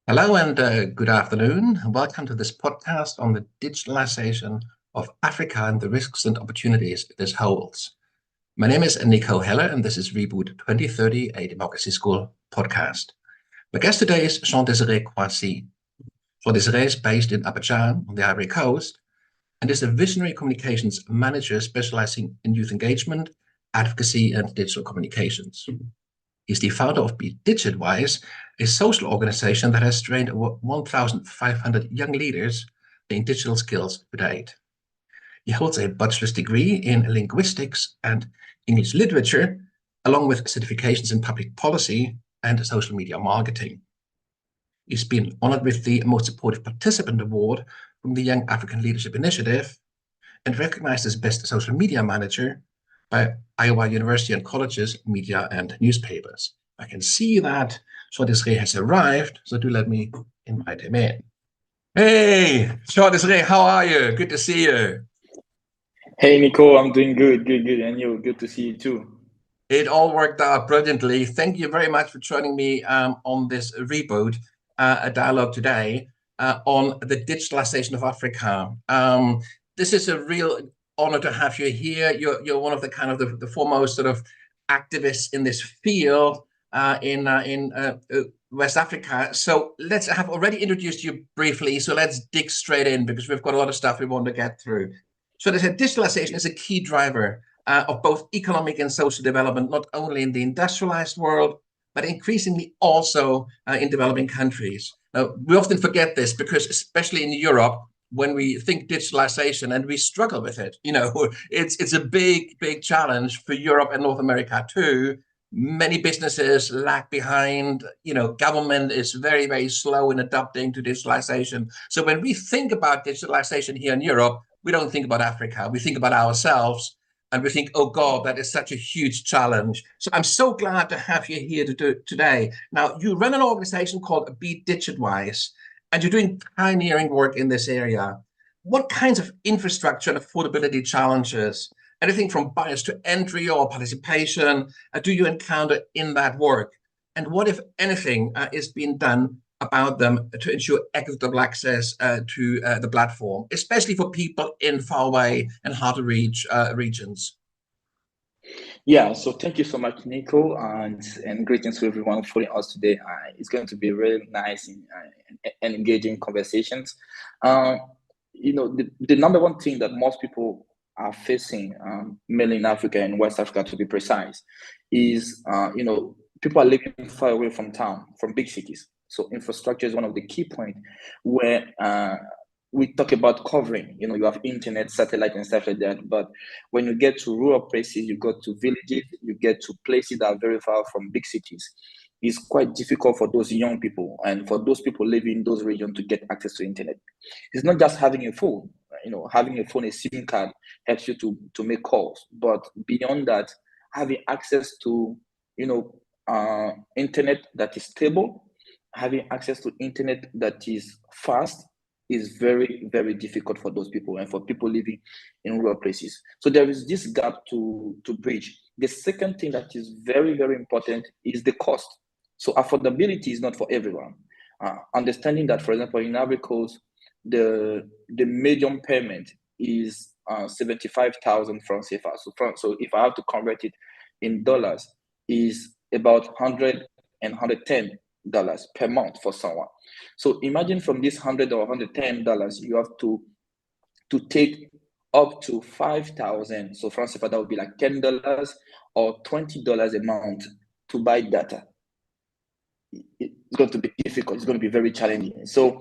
Hello and good afternoon. Welcome to this podcast on the digitalization of Africa and the risks and opportunities this holds. My name is Nico Heller, and this is Reboot 2030, a Democracy School podcast. My guest today is Jean-Désiré Kouassi. Jean-Désiré is based in Abidjan on the Ivory Coast and is a visionary communications manager specializing in youth engagement, advocacy, and digital communications. He's the founder of Be Digitwise, a social organization that has trained over 1,500 young leaders in digital skills to date. He holds a bachelor's degree in linguistics and English literature, along with certifications in public policy and social media marketing. He's been honored with the Most Supportive Participant Award from the Young African Leadership Initiative and recognized as Best Social Media Manager by Iowa University and Colleges, Media and Newspapers. I can see that Jean-Désiré has arrived, so do let me invite him in. Hey, Jean-Désiré, how are you? Good to see you. Hey, Nico, I'm doing good. And you, good to see you too. It all worked out brilliantly. Thank you very much for joining me on this Reboot dialogue today on the digitalization of Africa. This is a real honor to have you here. You're one of the kind of the foremost sort of activists in this field in West Africa. So I've already introduced you briefly. So let's dig straight in because we've got a lot of stuff we want to get through. So they said digitalization is a key driver of both economic and social development, not only in the industrialized world, but increasingly also in developing countries. We often forget this because, especially in Europe, when we think digitalization and we struggle with it, it's a big challenge for Europe and North America too. Many businesses lag behind, government is very, very slow in adapting to digitalization. So when we think about digitalization here in Europe, we don't think about Africa, we think about ourselves. And we think, oh God, that is such a huge challenge. So I'm so glad to have you here today. Now, you run an organization called Be Digitwise, and you're doing pioneering work in this area. What kinds of infrastructure and affordability challenges, anything from barriers to entry or participation, do you encounter in that work? And what, if anything, is being done about them to ensure equitable access to the platform, especially for people in faraway and hard to reach regions? Yeah, so thank you so much, Nico, and greetings to everyone following us today. It's going to be really nice and engaging conversations. The number one thing that most people are facing, mainly in Africa and West Africa to be precise, is people are living far away from town, from big cities. So infrastructure is one of the key points where we talk about covering. You have internet, satellite, and stuff like that. But when you get to rural places, you go to villages, you get to places that are very far from big cities. It's quite difficult for those young people and for those people living in those regions to get access to internet. It's not just having a phone. Having a phone, a SIM card helps you to make calls. But beyond that, having access to internet that is stable, having access to internet that is fast is very, very difficult for those people and for people living in rural places. So there is this gap to bridge. The second thing that is very, very important is the cost. So affordability is not for everyone. Understanding that, for example, in Ivory Coast, the medium payment is 75,000 francs CFA. So if I have to convert it in dollars, is about $100 and $110 per month for someone. So imagine from this $100 or $110, you have to take up to 5,000. So francs CFA, that would be like $10 or $20 a month to buy data. It's going to be difficult. It's going to be very challenging. So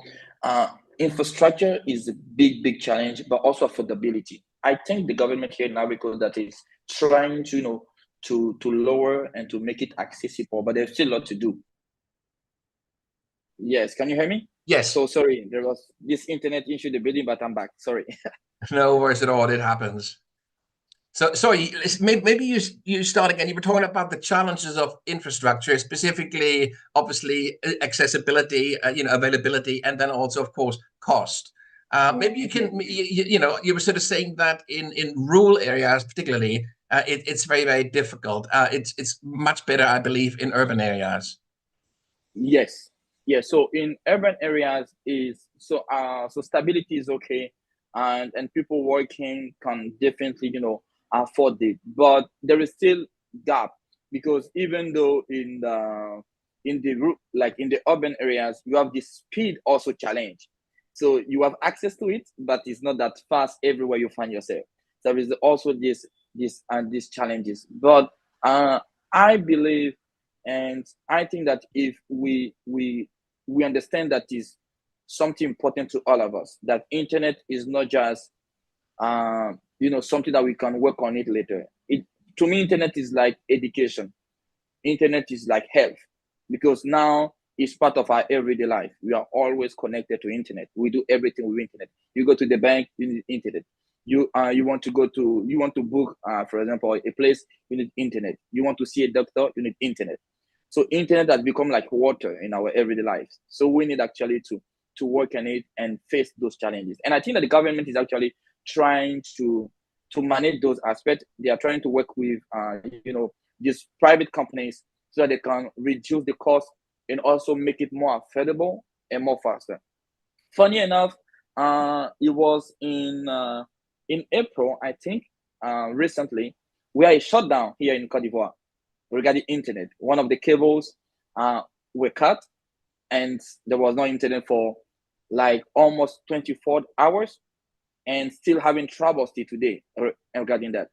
infrastructure is a big challenge, but also affordability. I think the government here in Africa that is trying to lower and to make it accessible, but there's still a lot to do. Yes, can you hear me? Yes. So sorry, there was this internet issue in the building, but I'm back. Sorry. No worries at all. It happens. So sorry, maybe you start again. You were talking about the challenges of infrastructure, specifically, obviously, accessibility, availability, and then also, of course, cost. Maybe you can, you were sort of saying that in rural areas, particularly, it's very, very difficult. It's much better, I believe, in urban areas. Yes. Yeah, so in urban areas so stability is okay, and people working can definitely afford it, but there is still gap, because even though in the urban areas you have this speed also challenge, so you have access to it, but it's not that fast everywhere you find yourself. So there is also these challenges, but I believe, and I think that if we understand that is something important to all of us, that internet is not just something that we can work on it later. To me, internet is like education. Internet is like health, because now it's part of our everyday life. We are always connected to internet. We do everything with internet. You go to the bank, you need internet. You want to book, for example, a place, you need internet. You want to see a doctor, you need internet. So internet has become like water in our everyday lives. So we need actually to work on it and face those challenges. And I think that the government is actually trying to manage those aspects. They are trying to work with these private companies so that they can reduce the cost and also make it more affordable and more faster. Funny enough, it was in April, I think, recently, where a shutdown here in Cote d'Ivoire regarding internet. One of the cables were cut, and there was no internet for like almost 24 hours, and still having trouble still today regarding that.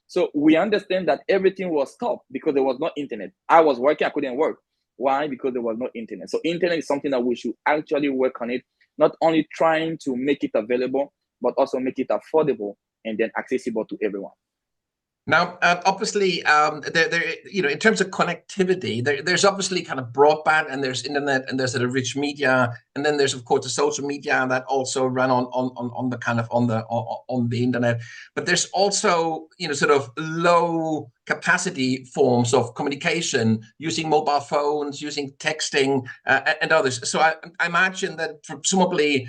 So we understand that everything was stopped because there was no internet. I was working, I couldn't work. Why? Because there was no internet. So internet is something that we should actually work on it, not only trying to make it available, but also make it affordable and then accessible to everyone. Now, obviously, in terms of connectivity, there's obviously kind of broadband, and there's internet, and there's the rich media, and then there's of course the social media that also run on the kind of on the internet. But there's also sort of low capacity forms of communication using mobile phones, using texting, and others. So I imagine that presumably.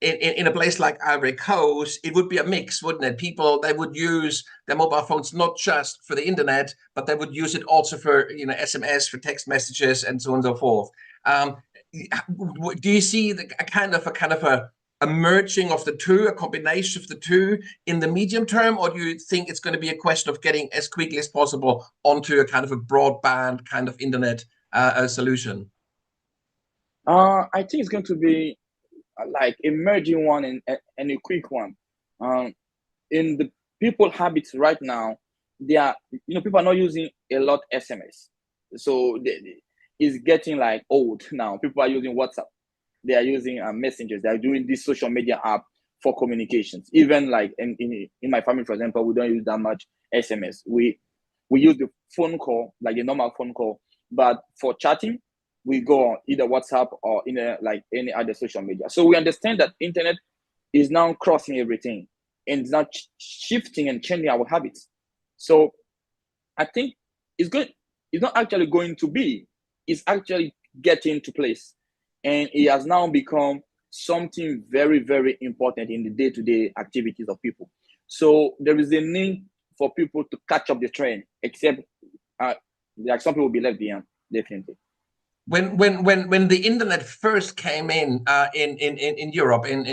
In a place like Ivory Coast, it would be a mix, wouldn't it? People, they would use their mobile phones not just for the internet, but they would use it also for SMS, for text messages, and so on and so forth. Do you see a kind of a merging of the two, a combination of the two in the medium term, or do you think it's going to be a question of getting as quickly as possible onto a kind of a broadband kind of internet solution? I think it's going to be like emerging one and a quick one. In the people habits right now, they are people are not using a lot SMS, so it's getting like old now. People are using WhatsApp, they are using messengers, they are doing this social media app for communications. Even like in my family, for example, we don't use that much SMS. We use the phone call, like a normal phone call, but for chatting we go on either WhatsApp or in like any other social media. So we understand that internet is now crossing everything and it's now shifting and changing our habits. So I think it's good. It's not actually going to be. It's actually getting to place, and it has now become something very, very important in the day-to-day activities of people. So there is a need for people to catch up the trend. Except, like some people will be left behind, definitely. When the internet first came in Europe, in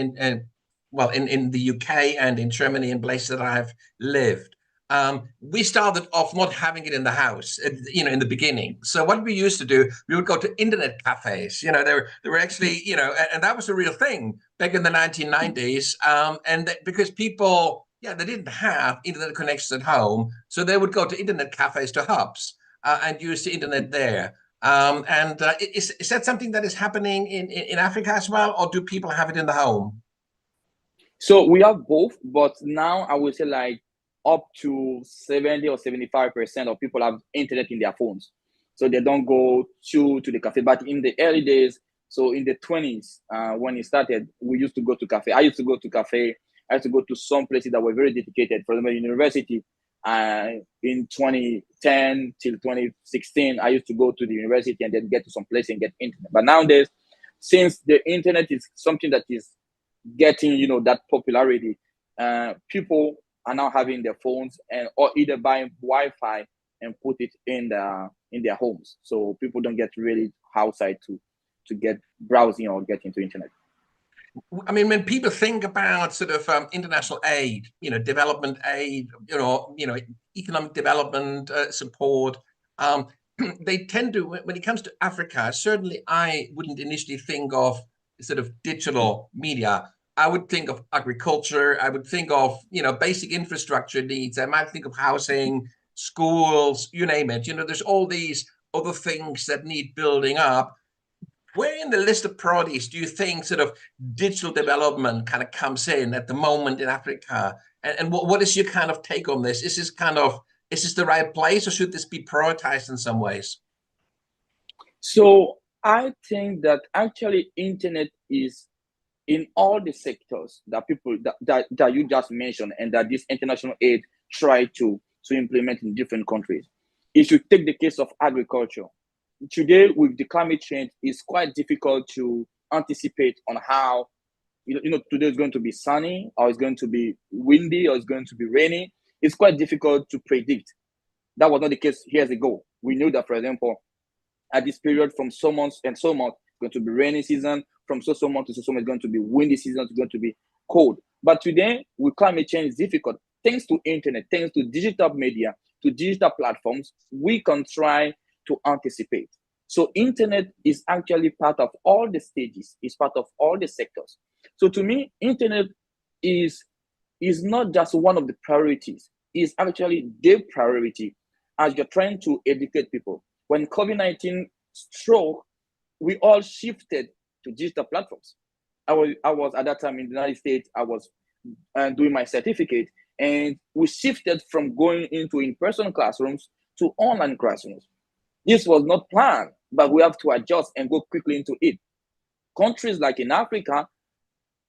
the UK and in Germany and places that I've lived, we started off not having it in the house, in the beginning. So what we used to do, we would go to internet cafes. There were actually, and that was a real thing back in the 1990s. Because people, they didn't have internet connections at home, so they would go to internet cafes, to hubs, and use the internet there. Is that something that is happening in Africa as well, or do people have it in the home? So we have both, but now I would say like up to 70 or 75% of people have internet in their phones. So they don't go to the cafe. But in the early days, so in the 20s, when it started, we used to go to cafe. I used to go to cafe. I used to go to some places that were very dedicated. For example, university, in 2010 till 2016, I used to go to the university and then get to some place and get internet. But nowadays, since the internet is something that is getting that popularity, people are now having their phones or either buying Wi-Fi and put it in their homes, so people don't get really outside to to get browsing or get into internet. I mean, when people think about sort of international aid, development aid, economic development support, they tend to, when it comes to Africa, certainly I wouldn't initially think of sort of digital media. I would think of agriculture. I would think of, basic infrastructure needs. I might think of housing, schools, you name it. There's all these other things that need building up. Where in the list of priorities do you think sort of digital development kind of comes in at the moment in Africa? And what is your kind of take on this? Is this the right place, or should this be prioritized in some ways? So I think that actually internet is in all the sectors that people that you just mentioned, and that this international aid try to implement in different countries. If you take the case of agriculture, today with the climate change, it's quite difficult to anticipate on how today is going to be sunny, or it's going to be windy, or it's going to be rainy. It's quite difficult to predict. That was not the case years ago. We knew that, for example, at this period from so months and so months, it's going to be rainy season. From so month to so month, it's going to be windy season. It's going to be cold. But today, with climate change, it's difficult. Thanks to internet, thanks to digital media, to digital platforms, we can try to anticipate. So internet is actually part of all the stages, is part of all the sectors. So to me, internet is not just one of the priorities, it's actually the priority as you're trying to educate people. When COVID-19 struck, we all shifted to digital platforms. I was at that time in the United States, I was doing my certificate, and we shifted from going into in-person classrooms to online classrooms. This was not planned, but we have to adjust and go quickly into it. Countries like in Africa,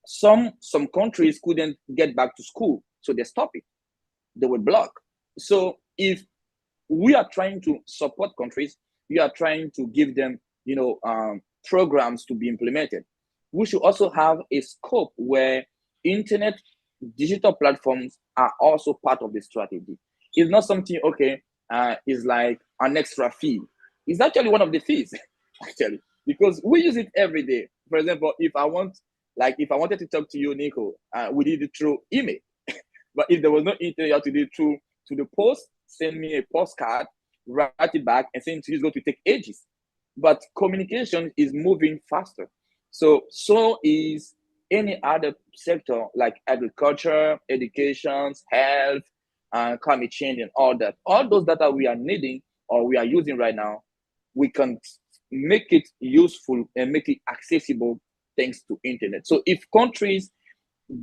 some countries couldn't get back to school, so they stopped it. They were blocked. So if we are trying to support countries, we are trying to give them, programs to be implemented. We should also have a scope where internet, digital platforms are also part of the strategy. It's not something, it's like an extra fee. It's actually one of the fees, actually, because we use it every day. For example, if I wanted to talk to you, Nico, we did it through email. But if there was no internet, you have to do it through to the post, send me a postcard, write it back, and send it to you. It's going to take ages. But communication is moving faster. So is any other sector like agriculture, education, health, climate change, and all that. All those data we are needing or we are using right now, we can make it useful and make it accessible thanks to internet. So if countries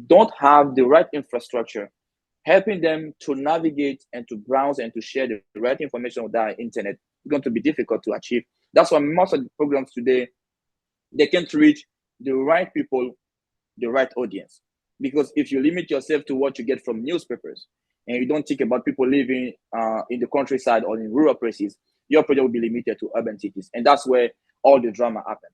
don't have the right infrastructure, helping them to navigate and to browse and to share the right information with the internet is going to be difficult to achieve. That's why most of the programs today, they can't reach the right people, the right audience. Because if you limit yourself to what you get from newspapers, and you don't think about people living in the countryside or in rural places, your project will be limited to urban cities. And that's where all the drama happens.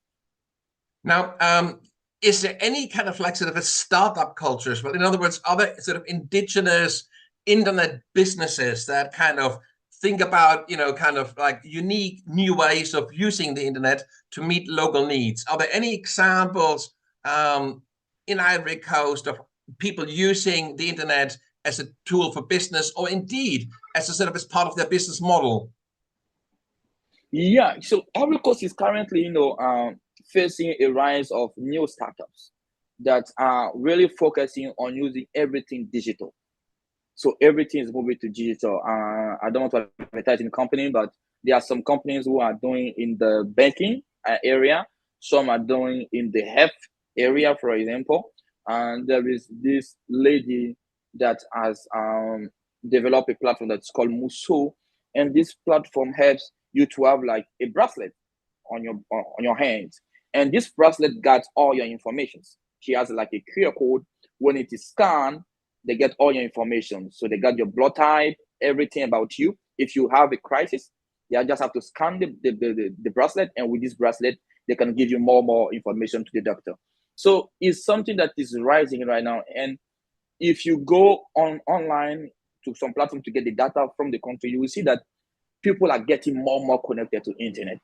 Now, is there any kind of sort of a startup culture? Well, in other words, are there sort of indigenous internet businesses that kind of think about, kind of like unique new ways of using the internet to meet local needs? Are there any examples in Ivory Coast of people using the internet as a tool for business, or indeed as a sort of as part of their business model? Yeah, so Ivory Coast is currently, facing a rise of new startups that are really focusing on using everything digital. So everything is moving to digital. I don't want to advertise in the company, but there are some companies who are doing in the banking area. Some are doing in the health area, for example. And there is this lady that has developed a platform that's called Muso. And this platform helps you to have like a bracelet on your hands. And this bracelet gets all your information. She has like a QR code. When it is scanned, they get all your information. So they got your blood type, everything about you. If you have a crisis, they just have to scan the bracelet. And with this bracelet, they can give you more information to the doctor. So it's something that is rising right now. And if you go online to some platform to get the data from the country, you will see that people are getting more connected to internet.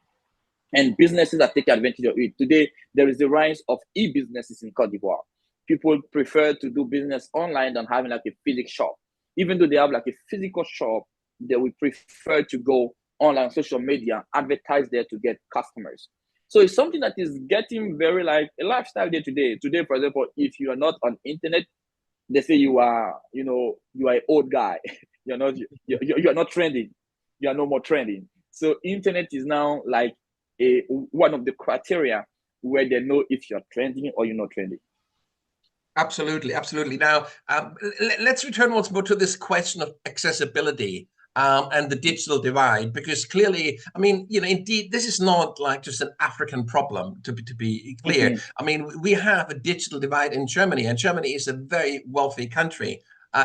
and businesses are taking advantage of it. Today, there is the rise of e-businesses in Cote d'Ivoire. People prefer to do business online than having like a physical shop. Even though they have like a physical shop, they will prefer to go online, social media, advertise there to get customers. So it's something that is getting very like a lifestyle day to day. Today, for example, if you are not on internet, they say you are, you are an old guy. you're not trending. You are no more trending. So internet is now like one of the criteria where they know if you're trending or you're not trending. Absolutely, absolutely. Now, let's return once more to this question of accessibility and the digital divide, because clearly, I mean, indeed, this is not like just an African problem, to be clear. Mm-hmm. I mean, we have a digital divide in Germany, and Germany is a very wealthy country.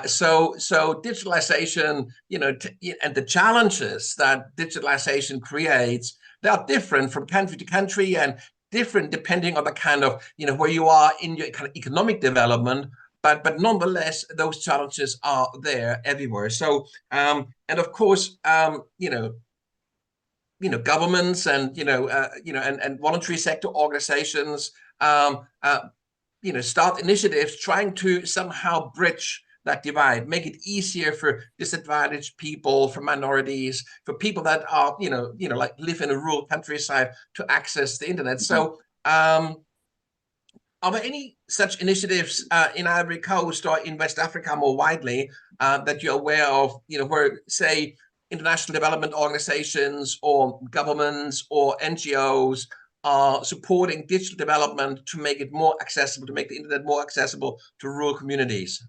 So digitalization, and the challenges that digitalization creates, they are different from country to country and different depending on the kind of, where you are in your kind of economic development, but nonetheless, those challenges are there everywhere. So, and of course, governments and, and voluntary sector organizations, start initiatives trying to somehow bridge that divide, make it easier for disadvantaged people, for minorities, for people that are, like live in a rural countryside to access the internet. So, are there any such initiatives in Ivory Coast or in West Africa more widely that you're aware of, where, say, international development organizations or governments or NGOs are supporting digital development to make it more accessible, to make the internet more accessible to rural communities?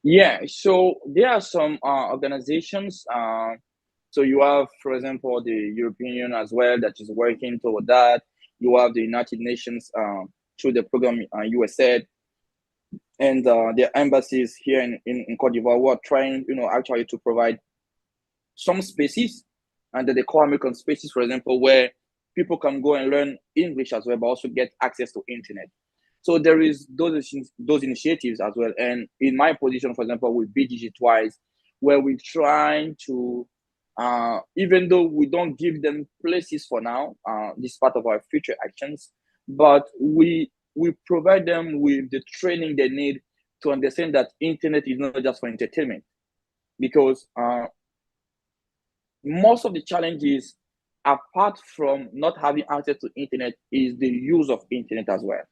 Yeah, so there are some organizations. So you have, for example, the European Union as well that is working toward that. You have the United Nations through the program USAID, and their embassies here in Cote d'Ivoire who are trying, actually to provide some spaces, and that they call American spaces, for example, where people can go and learn English as well, but also get access to internet. So there is those initiatives as well. And in my position, for example, with Be Digitalised, where we're trying to, even though we don't give them places for now, this is part of our future actions, but we provide them with the training they need to understand that internet is not just for entertainment. Because most of the challenges, apart from not having access to internet, is the use of internet as well.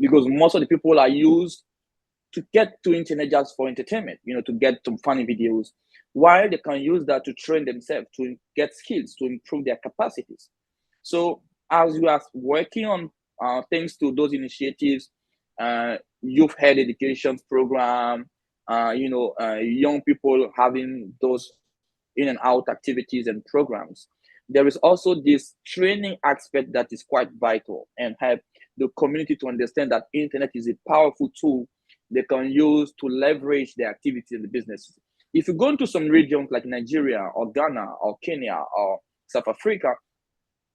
Because most of the people are used to get to internet just for entertainment, to get some funny videos, while they can use that to train themselves, to get skills, to improve their capacities. So as we are working on thanks to those initiatives, youth head education program, young people having those in and out activities and programs, there is also this training aspect that is quite vital and help the community to understand that internet is a powerful tool they can use to leverage their activity in the businesses. If you go into some regions like Nigeria or Ghana or Kenya or South Africa,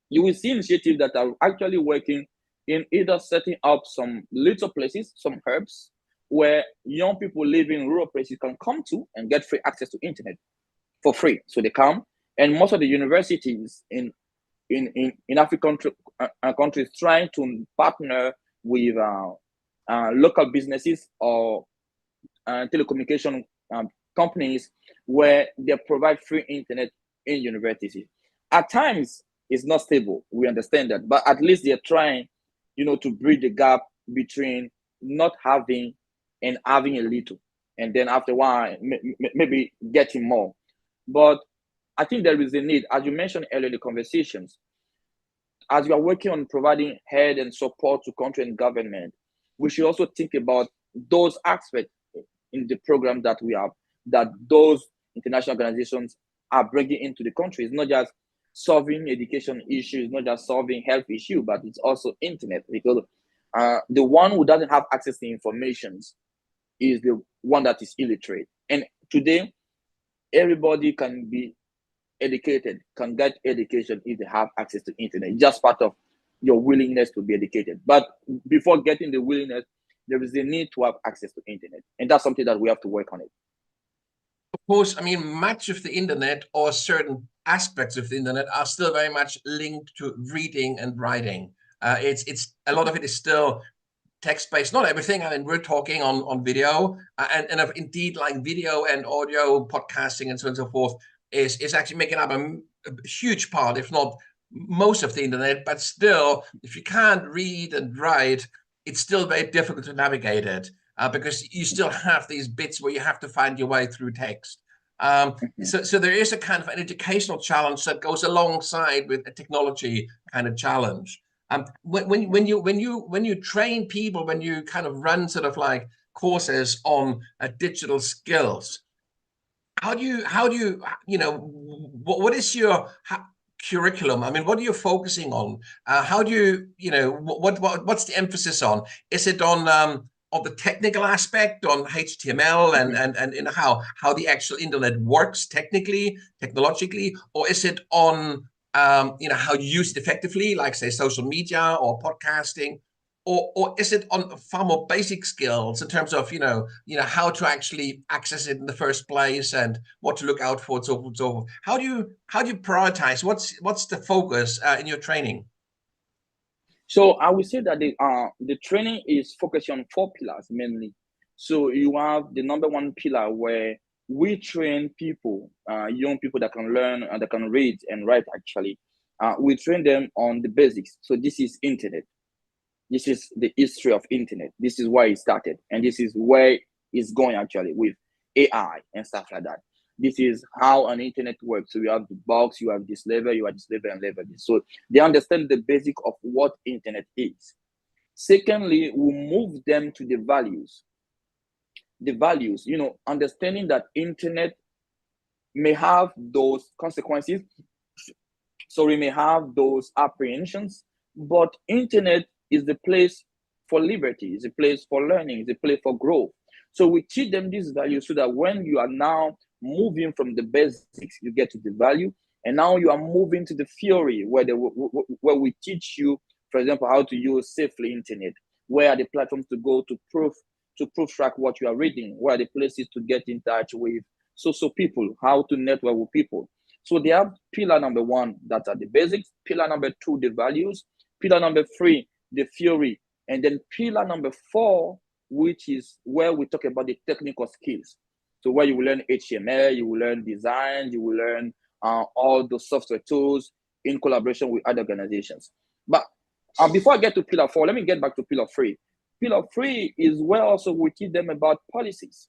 you will see initiatives that are actually working in either setting up some little places, some hubs, where young people living in rural places can come to and get free access to internet for free. So they come, and most of the universities in African countries trying to partner with local businesses or telecommunication companies where they provide free internet in universities. At times, it's not stable. We understand that, but at least they're trying, to bridge the gap between not having and having a little, and then after a while, maybe getting more. But I think there is a need, as you mentioned earlier in the conversations, as we are working on providing help and support to country and government, we should also think about those aspects in the program that we have, that those international organizations are bringing into the country. It's not just solving education issues, not just solving health issues, but it's also internet, because the one who doesn't have access to information is the one that is illiterate. And today, everybody can be educated, can get education if they have access to internet. It's just part of your willingness to be educated. But before getting the willingness, there is a need to have access to internet. And that's something that we have to work on it. Of course, I mean, much of the internet or certain aspects of the internet are still very much linked to reading and writing. It's a lot of it is still text-based, not everything. I mean, we're talking on video, and indeed, like video and audio podcasting and so on and so forth is actually making up a huge part, if not most of the internet. But still, if you can't read and write, it's still very difficult to navigate it, because you still have these bits where you have to find your way through text. So there is a kind of an educational challenge that goes alongside with a technology kind of challenge. When you train people, when you kind of run sort of like courses on digital skills, how do you what is your curriculum? I mean, what are you focusing on? How do you what's the emphasis on? Is it on the technical aspect, on HTML and how the actual internet works technologically, or is it on how you use it effectively, like say social media or podcasting, or is it on far more basic skills in terms of how to actually access it in the first place and what to look out for and so forth and so forth? How do you prioritize? What's the focus in your training? So I would say that the training is focusing on 4 pillars mainly. So you have the number one pillar where we train people, young people that can learn and that can read and write actually. We train them on the basics. So this is internet. This is the history of internet. This is why it started. And this is where it's going actually with AI and stuff like that. This is how an internet works. So you have the box, you have this level, you have this level and level. So they understand the basic of what internet is. Secondly, we move them to the values. The values, understanding that internet may have those consequences. So we may have those apprehensions, but internet is the place for liberty, is a place for learning, is a place for growth. So we teach them these values so that when you are now moving from the basics, you get to the value, and now you are moving to the theory where we teach you, for example, how to use safely internet. Where are the platforms to go to proof track what you are reading? Where are the places to get in touch with social people? How to network with people? So they have pillar number one, that are the basics. Pillar number two, the values. Pillar number three, the theory. And then pillar number four, which is where we talk about the technical skills. So where you will learn HTML, you will learn design, you will learn all the software tools in collaboration with other organizations. But before I get to pillar four, let me get back to pillar three. Pillar three is where also we teach them about policies.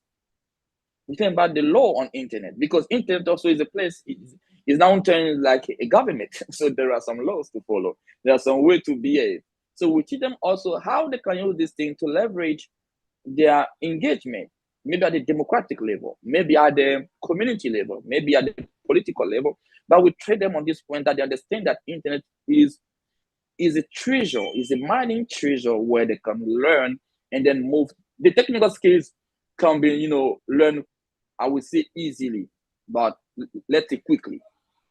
We think about the law on internet, because internet also is a place, is now turned like a government. So there are some laws to follow. There are some way to behave. So we teach them also how they can use this thing to leverage their engagement, maybe at the democratic level, maybe at the community level, maybe at the political level. But we train them on this point that they understand that internet is a treasure, is a mining treasure where they can learn and then move. The technical skills can be, learned, I would say easily, but let's say quickly,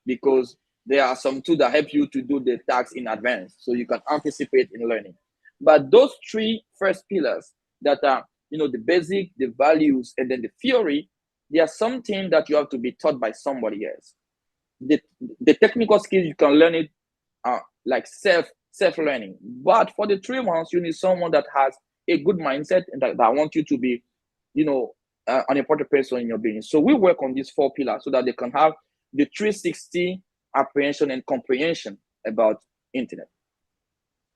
because there are some tools that help you to do the tasks in advance, so you can anticipate in learning. But those three first pillars that are, the basic, the values, and then the theory, they are something that you have to be taught by somebody else. The technical skills, you can learn it like self-learning. But for the 3 ones, you need someone that has a good mindset and that want you to be, an important person in your business. So we work on these 4 pillars so that they can have the 360 apprehension and comprehension about internet.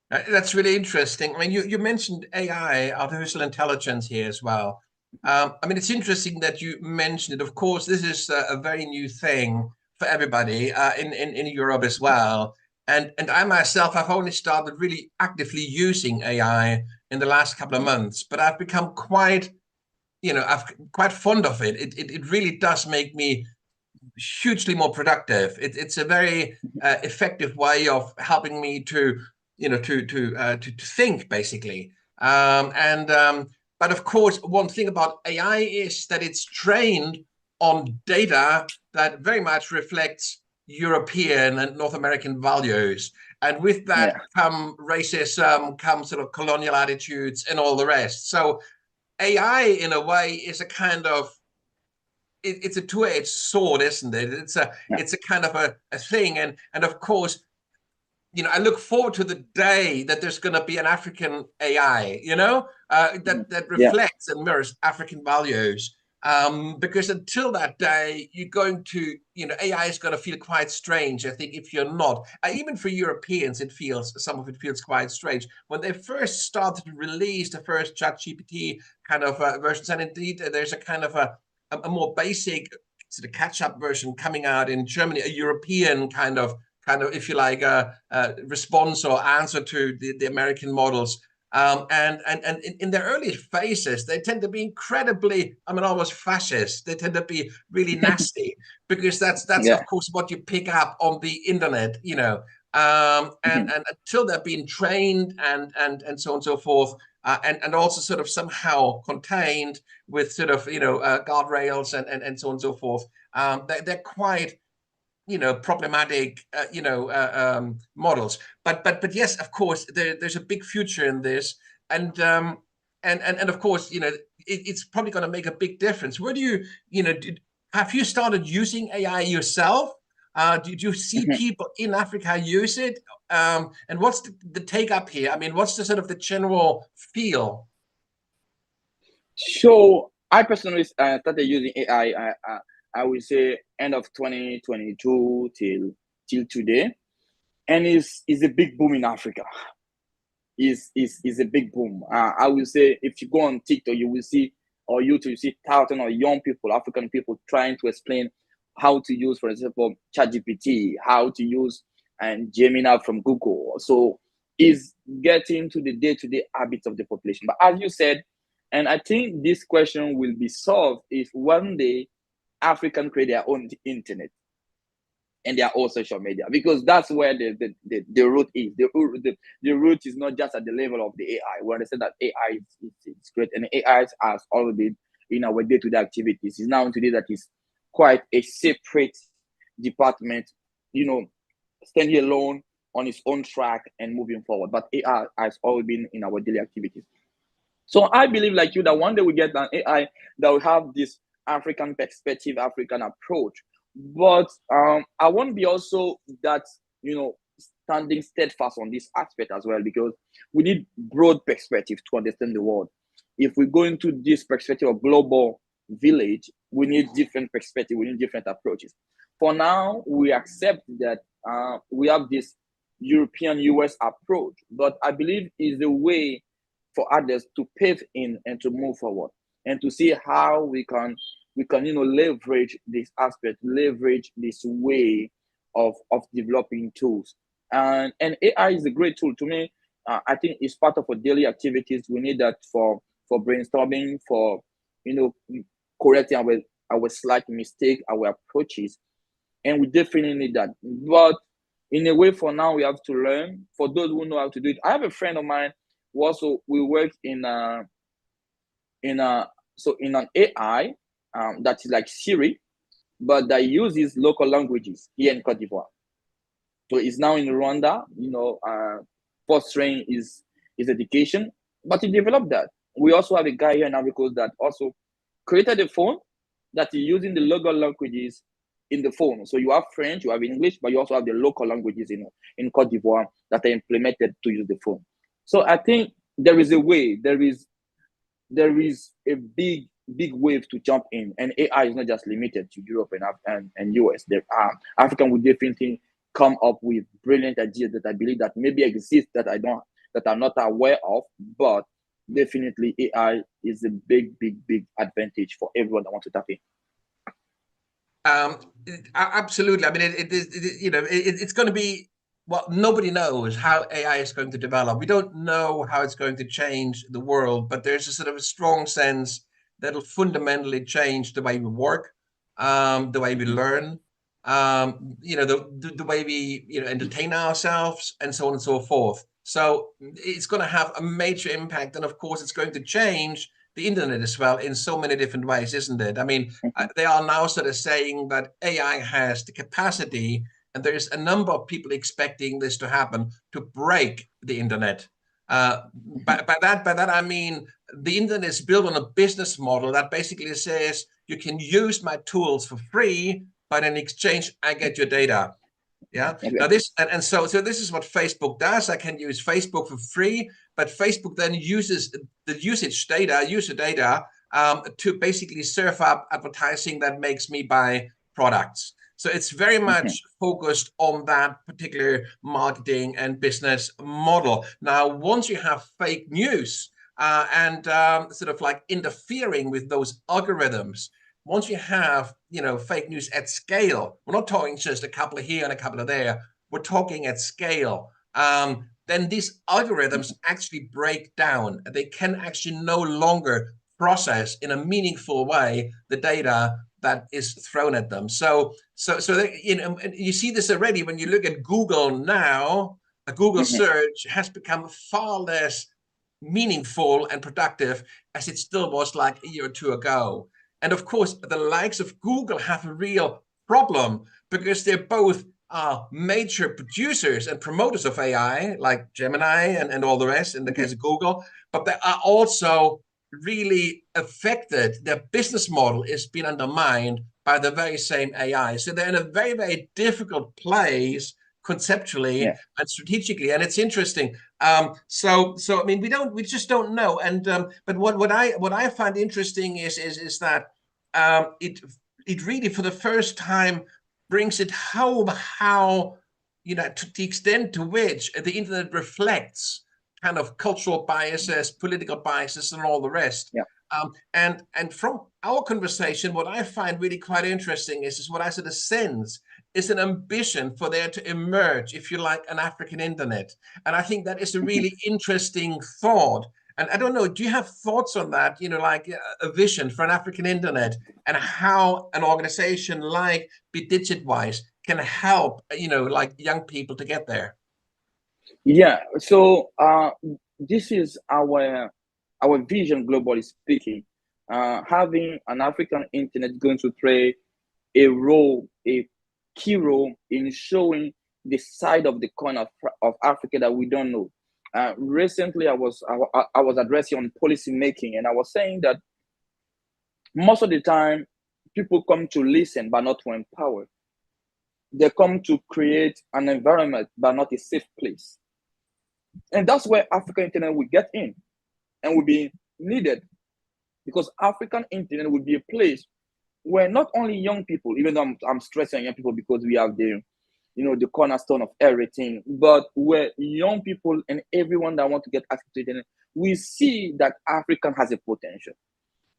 That's really interesting. I mean, you mentioned AI, artificial intelligence here as well. I mean, it's interesting that you mentioned it. Of course, this is a very new thing for everybody in Europe as well. And I myself have only started really actively using AI in the last couple of months, but I've become quite fond of it. It really does make me hugely more productive. It's a very effective way of helping me to think basically. But of course, one thing about AI is that it's trained on data that very much reflects European and North American values. And with that come racism, come sort of colonial attitudes and all the rest. So AI, in a way, is a kind of, it's a two-edged sword, isn't it? It's a kind of a thing, and of course, I look forward to the day that there's going to be an African AI, that reflects and mirrors African values. Because until that day, you're going to, AI is going to feel quite strange. I think if you're not, even for Europeans, some of it feels quite strange. When they first started to release the first ChatGPT kind of versions, and indeed there's a kind of a more basic sort of catch-up version coming out in Germany, a European kind of, if you like, response or answer to the American models. And in their early phases, they tend to be incredibly, almost fascist. They tend to be really nasty because that's of course what you pick up on the internet, and until they're being trained and so on and so forth, and also sort of somehow contained with sort of guardrails and so on and so forth. They're quite problematic, models. But yes, of course, there's a big future in this, and of course, it's probably going to make a big difference. Where do have you started using AI yourself? Did you see people in Africa use it? And what's the take up here? What's the sort of the general feel? So I personally started using AI. I would say end of 2022 till today, and is a big boom in Africa. Is a big boom. I will say if you go on TikTok, you will see, or YouTube, you see thousands of young people, African people, trying to explain how to use, for example, ChatGPT, how to use and Gemini from Google. So is getting to the day-to-day habits of the population. But as you said, and I think this question will be solved if one day Africans create their own internet and their own social media, because that's where the root is. The root is not just at the level of the AI. We understand that AI is great, and AI has always been in our day-to-day activities. It's now today that is quite a separate department, standing alone on its own track and moving forward. But AI has always been in our daily activities. So I believe, like you, that one day we get an AI that will have this African perspective, African approach. But I won't be also that, standing steadfast on this aspect as well, because we need broad perspective to understand the world. If we go into this perspective of global village, we need different perspective, we need different approaches. For now, we accept that we have this European US approach, but I believe is the way for others to pave in and to move forward and to see how we can leverage this aspect, leverage this way of developing tools. And AI is a great tool to me. I think it's part of our daily activities. We need that for brainstorming, for correcting our slight mistake, our approaches, and we definitely need that. But in a way, for now, we have to learn. For those who know how to do it, I have a friend of mine who also we work in an AI that is like Siri, but that uses local languages here in Cote d'Ivoire. So it's now in Rwanda, fostering his education, but he developed that. We also have a guy here in Africa that also created a phone that is using the local languages in the phone. So you have French, you have English, but you also have the local languages in Cote d'Ivoire that are implemented to use the phone. So I think there is a way, there is a big wave to jump in, and AI is not just limited to Europe and US. There are African will definitely come up with brilliant ideas that I believe that maybe exist that I'm not aware of, but definitely AI is a big advantage for everyone that wants to tap in. Absolutely. I mean, it's going to be, well, nobody knows how AI is going to develop. We don't know how it's going to change the world, but there's a sort of a strong sense that it'll fundamentally change the way we work, the way we learn, the way we entertain ourselves, and so on and so forth. So it's going to have a major impact, and of course, it's going to change the internet as well in so many different ways, isn't it? I mean, they are now sort of saying that AI has the capacity, and there's a number of people expecting this to happen, to break the internet. By that I mean the internet is built on a business model that basically says you can use my tools for free, but in exchange I get your data. Yeah. Okay. Now this so this is what Facebook does. I can use Facebook for free, but Facebook then uses the user data to basically serve up advertising that makes me buy products. So it's very much focused on that particular marketing and business model. Now, once you have fake news and sort of like interfering with those algorithms, once you have, fake news at scale, we're not talking just a couple of here and a couple of there, we're talking at scale, then these algorithms actually break down. They can actually no longer process in a meaningful way the data that is thrown at them. So they, you see this already when you look at Google now. A Google search has become far less meaningful and productive as it still was like a year or two ago. And of course, the likes of Google have a real problem because they're both major producers and promoters of AI, like Gemini and all the rest in the case of Google, but they are also really affected. Their business model is being undermined by the very same AI. So they're in a very, very difficult place conceptually and strategically, and it's interesting. So I mean, we just don't know. And but what I find interesting is that it really for the first time brings it home how to the extent to which the internet reflects kind of cultural biases, political biases, and all the rest. And from our conversation, what I find really quite interesting is what I sort of sense is an ambition for there to emerge, if you like, an African internet. And I think that is a really interesting thought. And I don't know, do you have thoughts on that, like a vision for an African internet and how an organization like Digitwise can help, like young people to get there? Yeah, so this is our vision, globally speaking. Having an African internet going to play a key role in showing the side of the coin of Africa that we don't know. Recently, I was addressing on policy making, and I was saying that most of the time, people come to listen but not to empower. They come to create an environment but not a safe place. And that's where African internet will get in and will be needed, because African internet will be a place where not only young people, even though I'm stressing young people because we have the cornerstone of everything, but where young people and everyone that want to get access to internet, we see that Africa has a potential.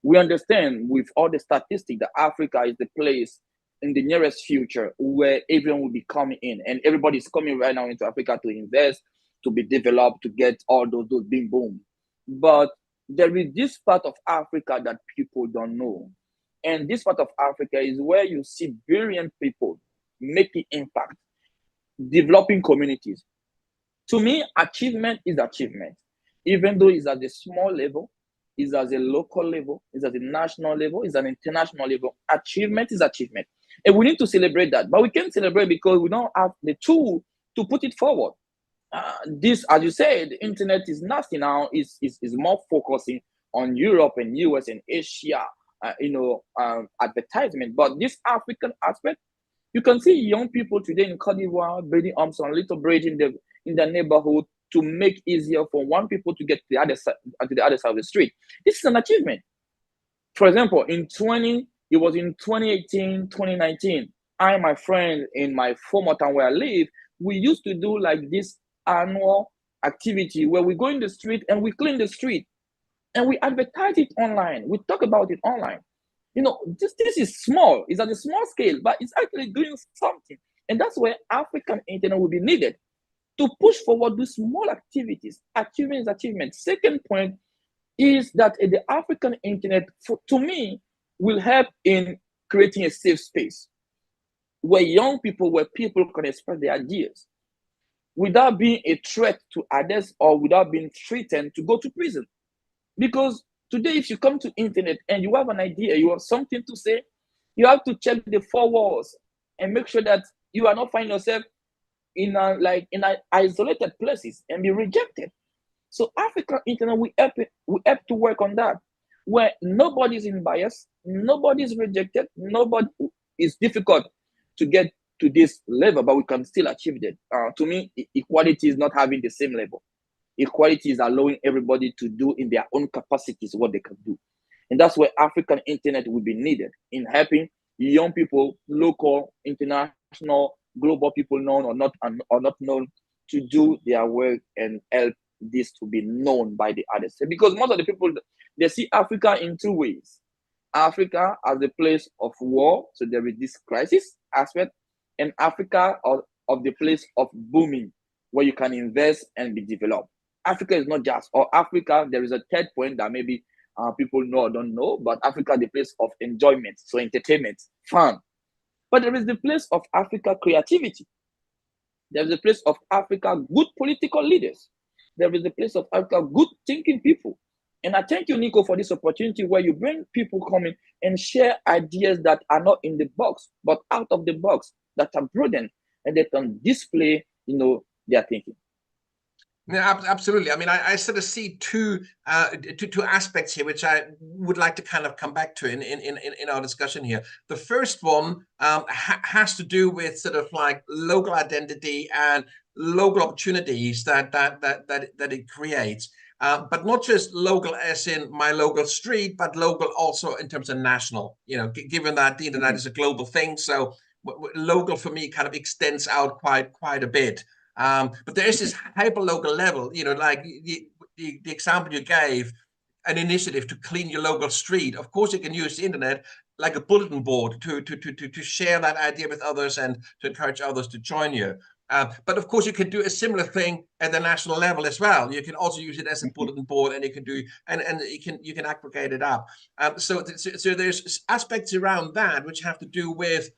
We understand with all the statistics that Africa is the place in the nearest future where everyone will be coming in, and everybody is coming right now into Africa to invest, to be developed, to get all those big boom. But there is this part of Africa that people don't know. And this part of Africa is where you see brilliant people making impact, developing communities. To me, achievement is achievement. Even though it's at a small level, it's at a local level, it's at a national level, it's at an international level. Achievement is achievement. And we need to celebrate that. But we can't celebrate because we don't have the tool to put it forward. This, as you said, the internet is nasty now, is more focusing on Europe and US and Asia, advertisement. But this African aspect, you can see young people today in Cote d'Ivoire building on little bridge in the neighborhood to make easier for one people to get to the other side of the street. This is an achievement. For example, it was in 2018, 2019, I and my friend in my former town where I live, we used to do like this annual activity where we go in the street and we clean the street and we advertise it online. We talk about it online. This is small. It's at a small scale, but it's actually doing something. And that's where African internet will be needed to push forward these small activities. Achievement is achievement. Second point is that the African internet, to me, will help in creating a safe space where people can express their ideas without being a threat to others or without being threatened to go to prison. Because today, if you come to internet and you have an idea, you have something to say, you have to check the four walls and make sure that you are not finding yourself in isolated places and be rejected. So African internet, we help to work on that, where nobody's in bias, nobody's rejected, nobody is difficult to get to this level, but we can still achieve that. To me, equality is not having the same level. Equality is allowing everybody to do in their own capacities what they can do. And that's where African internet will be needed in helping young people, local, international, global people, known or not known, to do their work and help this to be known by the others. Because most of the people, they see Africa in two ways. Africa as the place of war, so there is this crisis aspect, and Africa of the place of booming, where you can invest and be developed. Africa is not just, or Africa, there is a third point that maybe people know or don't know, but Africa is the place of enjoyment, so entertainment, fun. But there is the place of Africa creativity. There is a place of Africa good political leaders. There is a place of Africa good thinking people. And I thank you, Nico, for this opportunity where you bring people coming and share ideas that are not in the box, but out of the box, that are brilliant, and they can display, their thinking. Yeah, absolutely. I mean, I sort of see two aspects here, which I would like to kind of come back to in our discussion here. The first one has to do with sort of like local identity and local opportunities that it creates. But not just local as in my local street, but local also in terms of national, given that the internet is a global thing. So local for me kind of extends out quite a bit. But there is this hyper-local level, like the example you gave, an initiative to clean your local street. Of course, you can use the internet like a bulletin board to share that idea with others and to encourage others to join you. But of course, you can do a similar thing at the national level as well. You can also use it as a bulletin board, and you can do and you can aggregate it up. So there's aspects around that which have to do with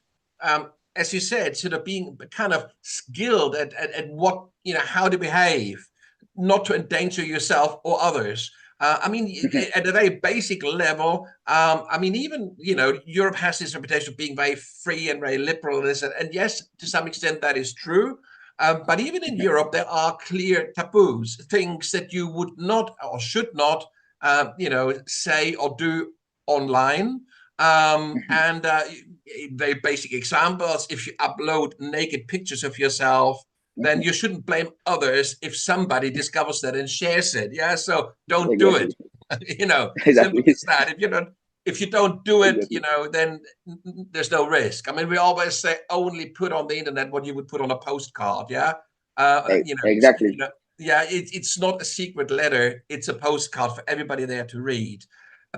as you said, sort of being kind of skilled at what, how to behave, not to endanger yourself or others. I mean, at a very basic level, I mean, even, Europe has this reputation of being very free and very liberal. And yes, to some extent that is true. But even in Europe, there are clear taboos, things that you would not or should not, say or do online. And very basic examples, if you upload naked pictures of yourself, then you shouldn't blame others if somebody discovers that and shares it. Yeah, so don't do it. Exactly. Simple as that. If you don't do it, then there's no risk. I mean, we always say only put on the internet what you would put on a postcard. Yeah, exactly. Yeah, it's not a secret letter. It's a postcard for everybody there to read.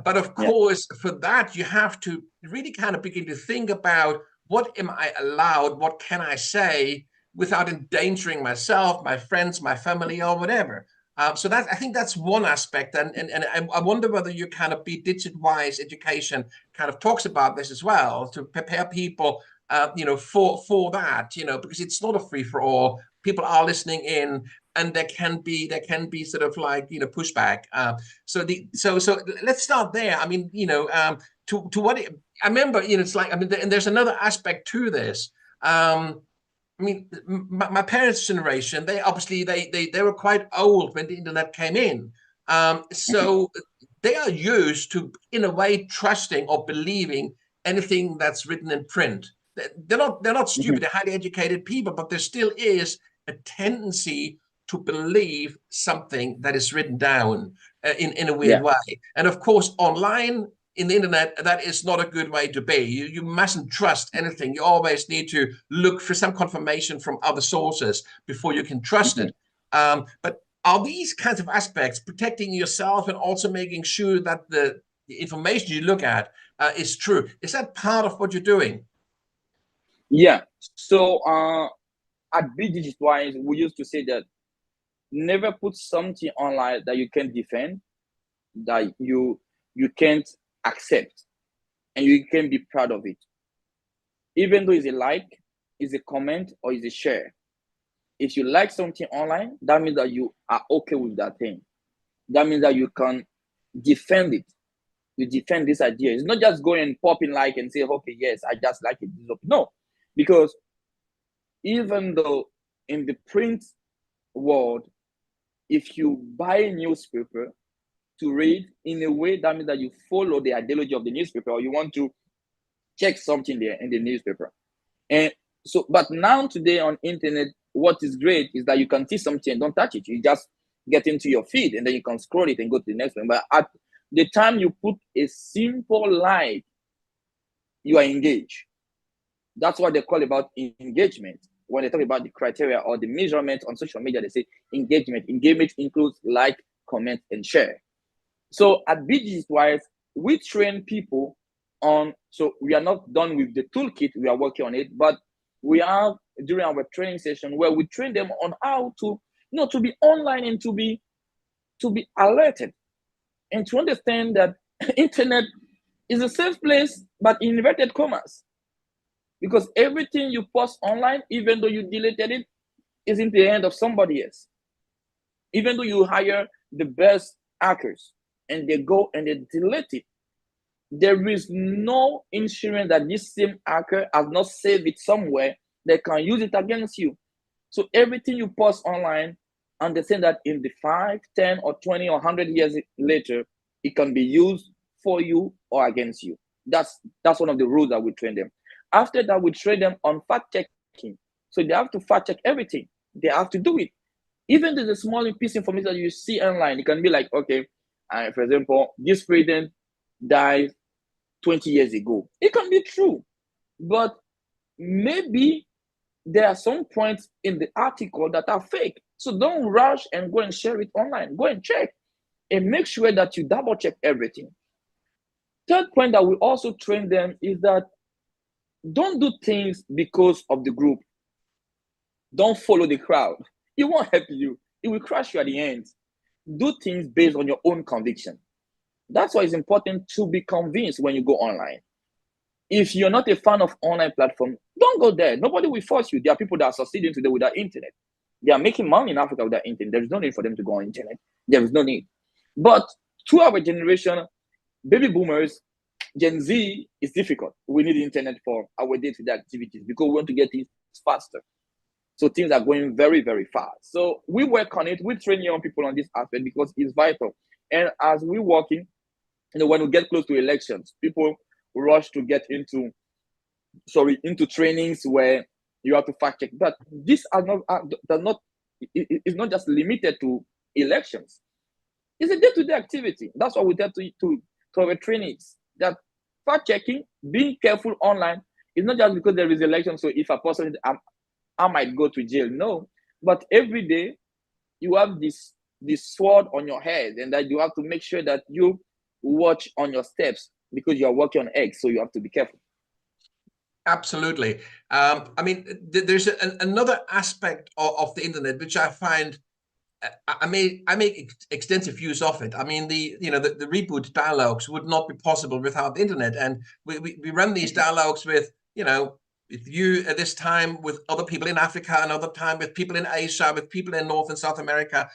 But of course, for that, you have to really kind of begin to think about what am I allowed? What can I say without endangering myself, my friends, my family, or whatever? So I think that's one aspect. And I wonder whether you kind of Be Digit-Wise education kind of talks about this as well, to prepare people, for that, because it's not a free for all. People are listening in, and there can be sort of like pushback. So let's start there. I mean, to what I remember, it's like, I mean, and there's another aspect to this. I mean, my parents' generation, they obviously they were quite old when the internet came in. So they are used to, in a way, trusting or believing anything that's written in print. They're not stupid. They're highly educated people, but there still is a tendency to believe something that is written down in a weird way. And of course, online, in the internet, that is not a good way to be. You mustn't trust anything. You always need to look for some confirmation from other sources before you can trust it. But are these kinds of aspects, protecting yourself and also making sure that the information you look at is true, is that part of what you're doing? Yeah. So at Be Digit-Wise, we used to say that never put something online that you can't defend, that you can't accept, and you can be proud of it. Even though it's a like, it's a comment, or it's a share. If you like something online, that means that you are okay with that thing. That means that you can defend it. You defend this idea. It's not just going and popping like and say, okay, yes, I just like it. No, because even though in the print world, if you buy a newspaper to read in a way, that means that you follow the ideology of the newspaper, or you want to check something there in the newspaper. And so, but now today on internet, what is great is that you can see something and don't touch it. You just get into your feed and then you can scroll it and go to the next one. But at the time you put a simple like, you are engaged. That's what they call about engagement. When they talk about the criteria or the measurement on social media, they say engagement. Engagement includes like, comment, and share. So at Digitalised, we train people on, so we are not done with the toolkit, we are working on it, but we are during our training session where we train them on how to, to be online and to be alerted and to understand that internet is a safe place, but in inverted commas. Because everything you post online, even though you deleted it, is in the hand of somebody else. Even though you hire the best hackers and they go and they delete it, there is no insurance that this same hacker has not saved it somewhere that can use it against you. So everything you post online, understand that in the 5, 10, or 20 or 100 years later, it can be used for you or against you. That's one of the rules that we train them. After that, we train them on fact checking. So they have to fact check everything. They have to do it. Even there's a small piece of information that you see online, it can be like, okay, for example, this president died 20 years ago. It can be true, but maybe there are some points in the article that are fake. So don't rush and go and share it online. Go and check and make sure that you double check everything. Third point that we also train them is that don't do things because of the group. Don't follow the crowd. It won't help you. It will crush you at the end. Do things based on your own conviction. That's why it's important to be convinced when you go online. If you're not a fan of online platform, don't go there. Nobody will force you. There are people that are succeeding today without internet. They are making money in Africa without internet. There is no need for them to go on internet. There is no need. But to our generation, baby boomers, Gen Z, is difficult. We need internet for our day-to-day activities because we want to get things faster. So things are going very, very fast. So we work on it. We train young people on this aspect because it's vital. And as we're working, when we get close to elections, people rush to get into trainings where you have to fact check. But this is not just limited to elections. It's a day-to-day activity. That's what we tell to our trainees, that fact checking, being careful online, is not just because there is election. So if a person, I might go to jail. No, but every day you have this sword on your head, and that you have to make sure that you watch on your steps because you are walking on eggs. So you have to be careful. Absolutely. I mean, there's another aspect of the internet which I find I make extensive use of it. I mean, the Reboot dialogues would not be possible without the internet, and we run these dialogues with with you at this time, with other people in Africa, another time with people in Asia, with people in North and South America,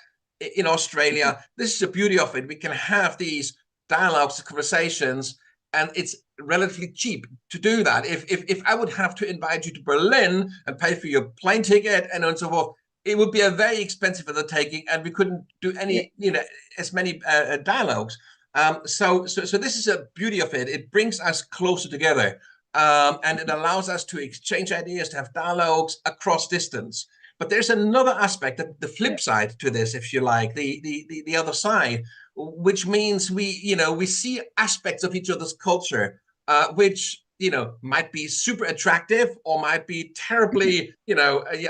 in Australia. This is the beauty of it. We can have these dialogues, conversations, and it's relatively cheap to do that. If I would have to invite you to Berlin and pay for your plane ticket and so forth, it would be a very expensive undertaking, and we couldn't do any, as many dialogues. So this is a beauty of it. It brings us closer together, and it allows us to exchange ideas, to have dialogues across distance. But there's another aspect, the flip side to this, if you like, the other side, which means we see aspects of each other's culture, which might be super attractive or might be terribly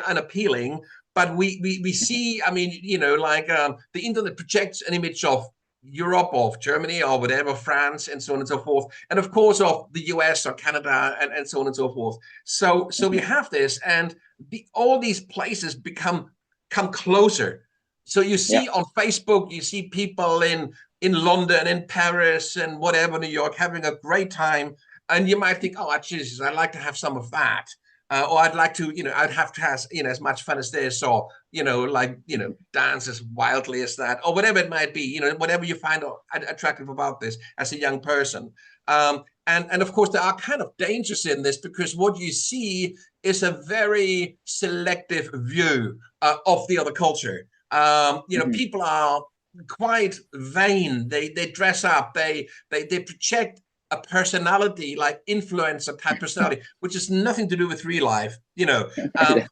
unappealing. But we see, I mean, the internet projects an image of Europe, of Germany, or whatever, France, and so on and so forth, and of course of the US or Canada, and so on and so forth. So we have this, and all these places come closer. So you see on Facebook, you see people in London, in Paris, and whatever, New York, having a great time, and you might think, oh, Jesus, I'd like to have some of that. Or I'd like to, I'd have to have, as much fun as this, or, dance as wildly as that, or whatever it might be, whatever you find attractive about this as a young person. And of course, there are kind of dangers in this, because what you see is a very selective view of the other culture. You know, people are quite vain. They dress up. They project a personality, like influencer type personality, which has nothing to do with real life. You know,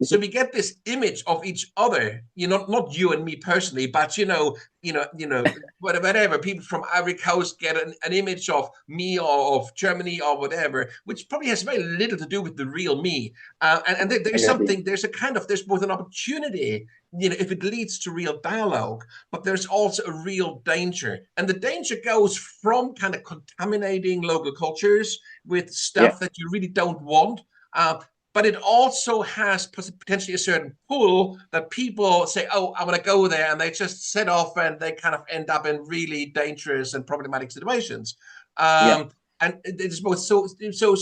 so we get this image of each other. You know, not you and me personally, but whatever. People from Ivory Coast get an image of me or of Germany or whatever, which probably has very little to do with the real me. And there's something. There's both an opportunity, you know, if it leads to real dialogue, but there's also a real danger. And the danger goes from kind of contaminating local cultures with stuff that you really don't want. But it also has potentially a certain pull that people say, oh, I want to go there. And they just set off and they kind of end up in really dangerous and problematic situations. And it's both. So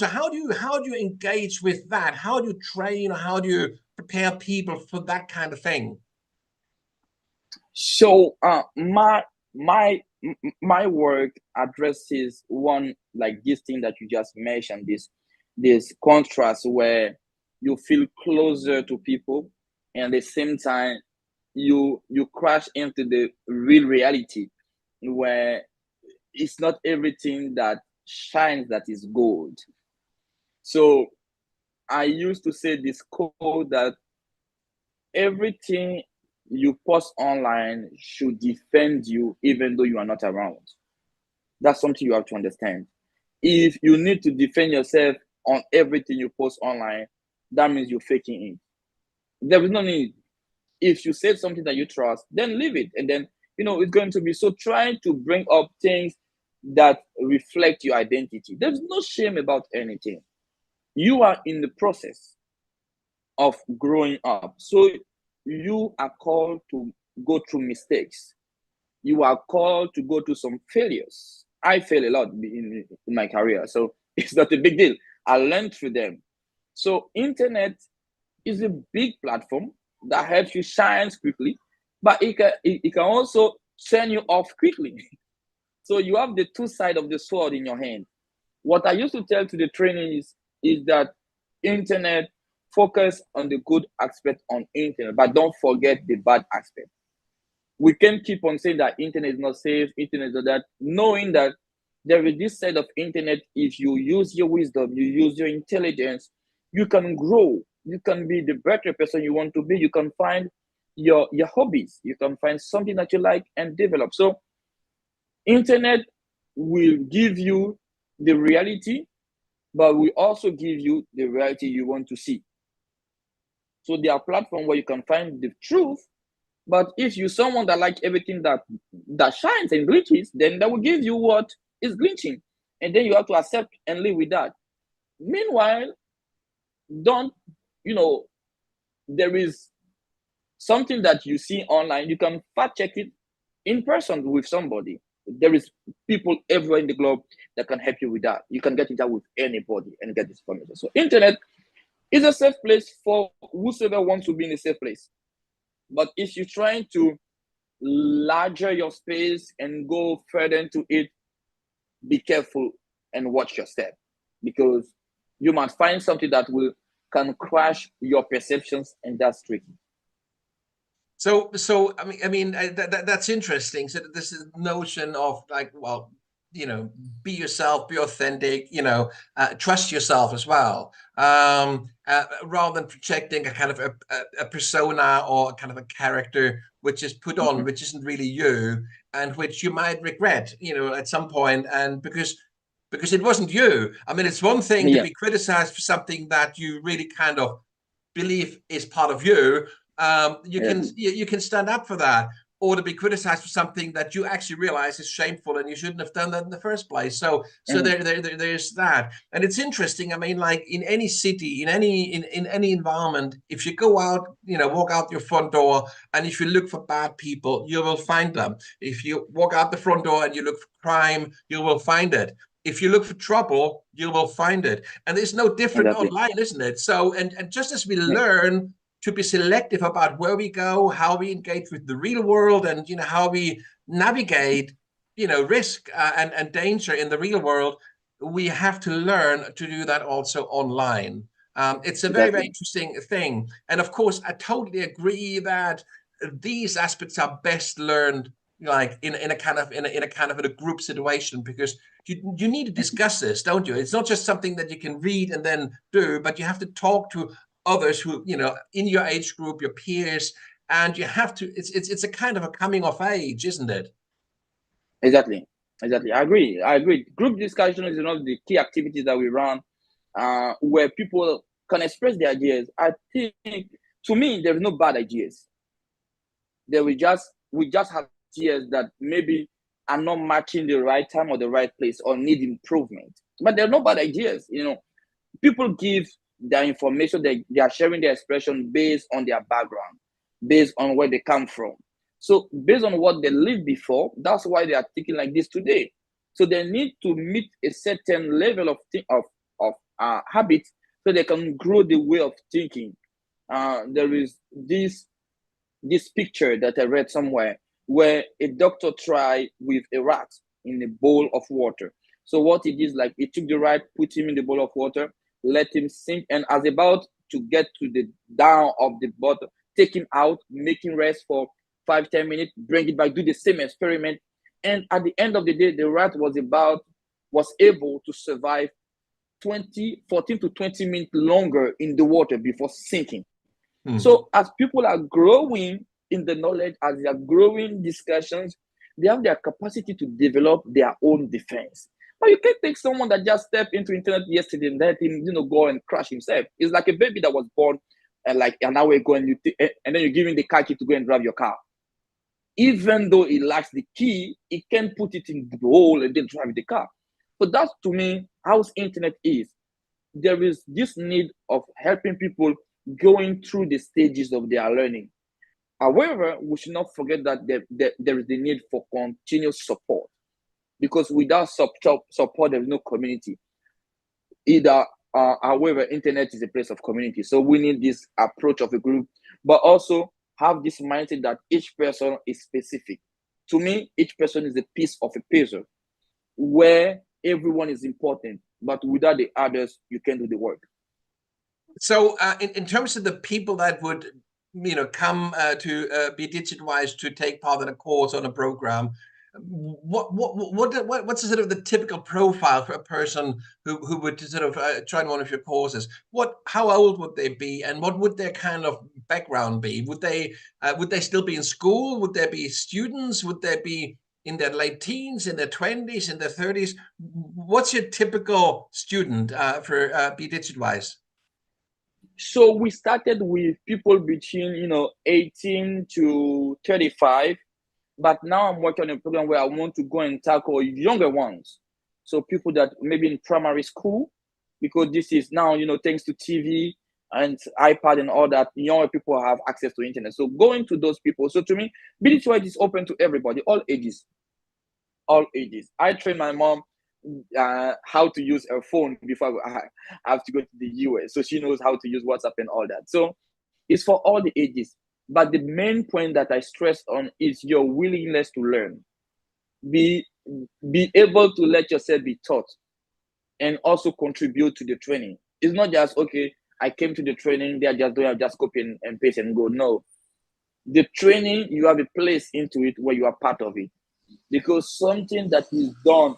how do you engage with that? How do you train, or how do you prepare people for that kind of thing? So my work addresses one, like this thing that you just mentioned, this contrast where you feel closer to people, and at the same time you crash into the real reality where it's not everything that shines that is gold. So I used to say this quote that everything you post online should defend you even though you are not around. That's something you have to understand. If you need to defend yourself on everything you post online, that means you're faking it. There is no need. If you say something that you trust, then leave it. And then, it's going to be. So trying to bring up things that reflect your identity. There's no shame about anything. You are in the process of growing up. So you are called to go through mistakes. You are called to go through some failures. I fail a lot in my career, so it's not a big deal. I learned through them. So internet is a big platform that helps you shine quickly, but it can also turn you off quickly. So you have the two sides of the sword in your hand. What I used to tell to the trainees is that internet, focus on the good aspect on internet, but don't forget the bad aspect. We can keep on saying that internet is not safe, internet is not that, knowing that there is this side of internet. If you use your wisdom, you use your intelligence, you can grow, you can be the better person you want to be, you can find your hobbies, you can find something that you like and develop. So internet will give you the reality, but will also give you the reality you want to see. So there are platforms where you can find the truth, but if you're someone that likes everything that shines and glitches, then that will give you what is glitching. And then you have to accept and live with that. Meanwhile, there is something that you see online, you can fact check it in person with somebody. There is people everywhere in the globe that can help you with that. You can get in touch with anybody and get this information. So internet is a safe place for whosoever wants to be in a safe place. But if you're trying to larger your space and go further into it, be careful and watch your step, because you might find something that can crash your perceptions, and that's tricky. So I mean that's interesting. So this is notion of like, well, be yourself, be authentic, trust yourself as well, rather than projecting a kind of a persona or a kind of a character which is put on, which isn't really you, and which you might regret, at some point, and because it wasn't you. I mean, it's one thing to be criticized for something that you really kind of believe is part of you. You can stand up for that, or to be criticized for something that you actually realize is shameful and you shouldn't have done that in the first place. So there's that. And it's interesting. I mean, like in any city, in any environment, if you go out, walk out your front door, and if you look for bad people, you will find them. If you walk out the front door and you look for crime, you will find it. If you look for trouble, you will find it. And it's no different online, isn't it? So, and just as we learn to be selective about where we go, how we engage with the real world, and how we navigate risk and danger in the real world, we have to learn to do that also online. It's a very, very interesting thing. And of course, I totally agree that these aspects are best learned like in a kind of in a group situation, because you need to discuss this, don't you? It's not just something that you can read and then do, but you have to talk to others who, you know, in your age group, your peers, and you have to, it's a kind of a coming of age, isn't it? Exactly. Exactly. I agree. Group discussion is one of the key activities that we run, where people can express their ideas. I think, to me, there's no bad ideas. We just have ideas that maybe are not matching the right time or the right place or need improvement. But there are no bad ideas. You know, people give their information, they are sharing their expression based on their background, based on where they come from. So based on what they lived before, that's why they are thinking like this today. So they need to meet a certain level of habits so they can grow the way of thinking. There is this picture that I read somewhere where a doctor tried with a rat in a bowl of water. So what he did is like he took the rat, put him in the bowl of water, let him sink, and as about to get to the down of the bottom, take him out, make him rest for 5-10 minutes, bring it back, do the same experiment. And at the end of the day, the rat was able to survive 14 to 20 minutes longer in the water before sinking. So as people are growing in the knowledge, as they are growing discussions, they have their capacity to develop their own defense. But you can't take someone that just stepped into internet yesterday and let him, go and crash himself. It's like a baby that was born like an hour ago, and then you give him the car key to go and drive your car. Even though he lacks the key, he can put it in the hole and then drive the car. So that's, to me, how internet is. There is this need of helping people going through the stages of their learning. However, we should not forget that there is the need for continuous support, because without support, there is no community. However, internet is a place of community. So we need this approach of a group, but also have this mindset that each person is specific. To me, each person is a piece of a puzzle where everyone is important, but without the others, you can't do the work. So in terms of the people that would, come to be Digitalised to take part in a course on a program, what's the sort of the typical profile for a person who would sort of join one of your courses? How old would they be, and what would their kind of background be? Would they still be in school? Would there be students? Would they be in their late teens, in their 20s, in their 30s? What's your typical student for Be Digitalised? So we started with people between 18 to 35, but now I'm working on a program where I want to go and tackle younger ones. So people that maybe in primary school, because this is now, thanks to TV and iPad and all that, younger people have access to internet. So going to those people. So to me, Be Digitalised is open to everybody, all ages. All ages. I trained my mom how to use a phone before I have to go to the US, so she knows how to use WhatsApp and all that. So it's for all the ages, but the main point that I stress on is your willingness to learn. Be able to let yourself be taught and also contribute to the training. It's not just, okay, I came to the training, they are just doing, just copy and paste and go. No, the training, you have a place into it where you are part of it, because something that is done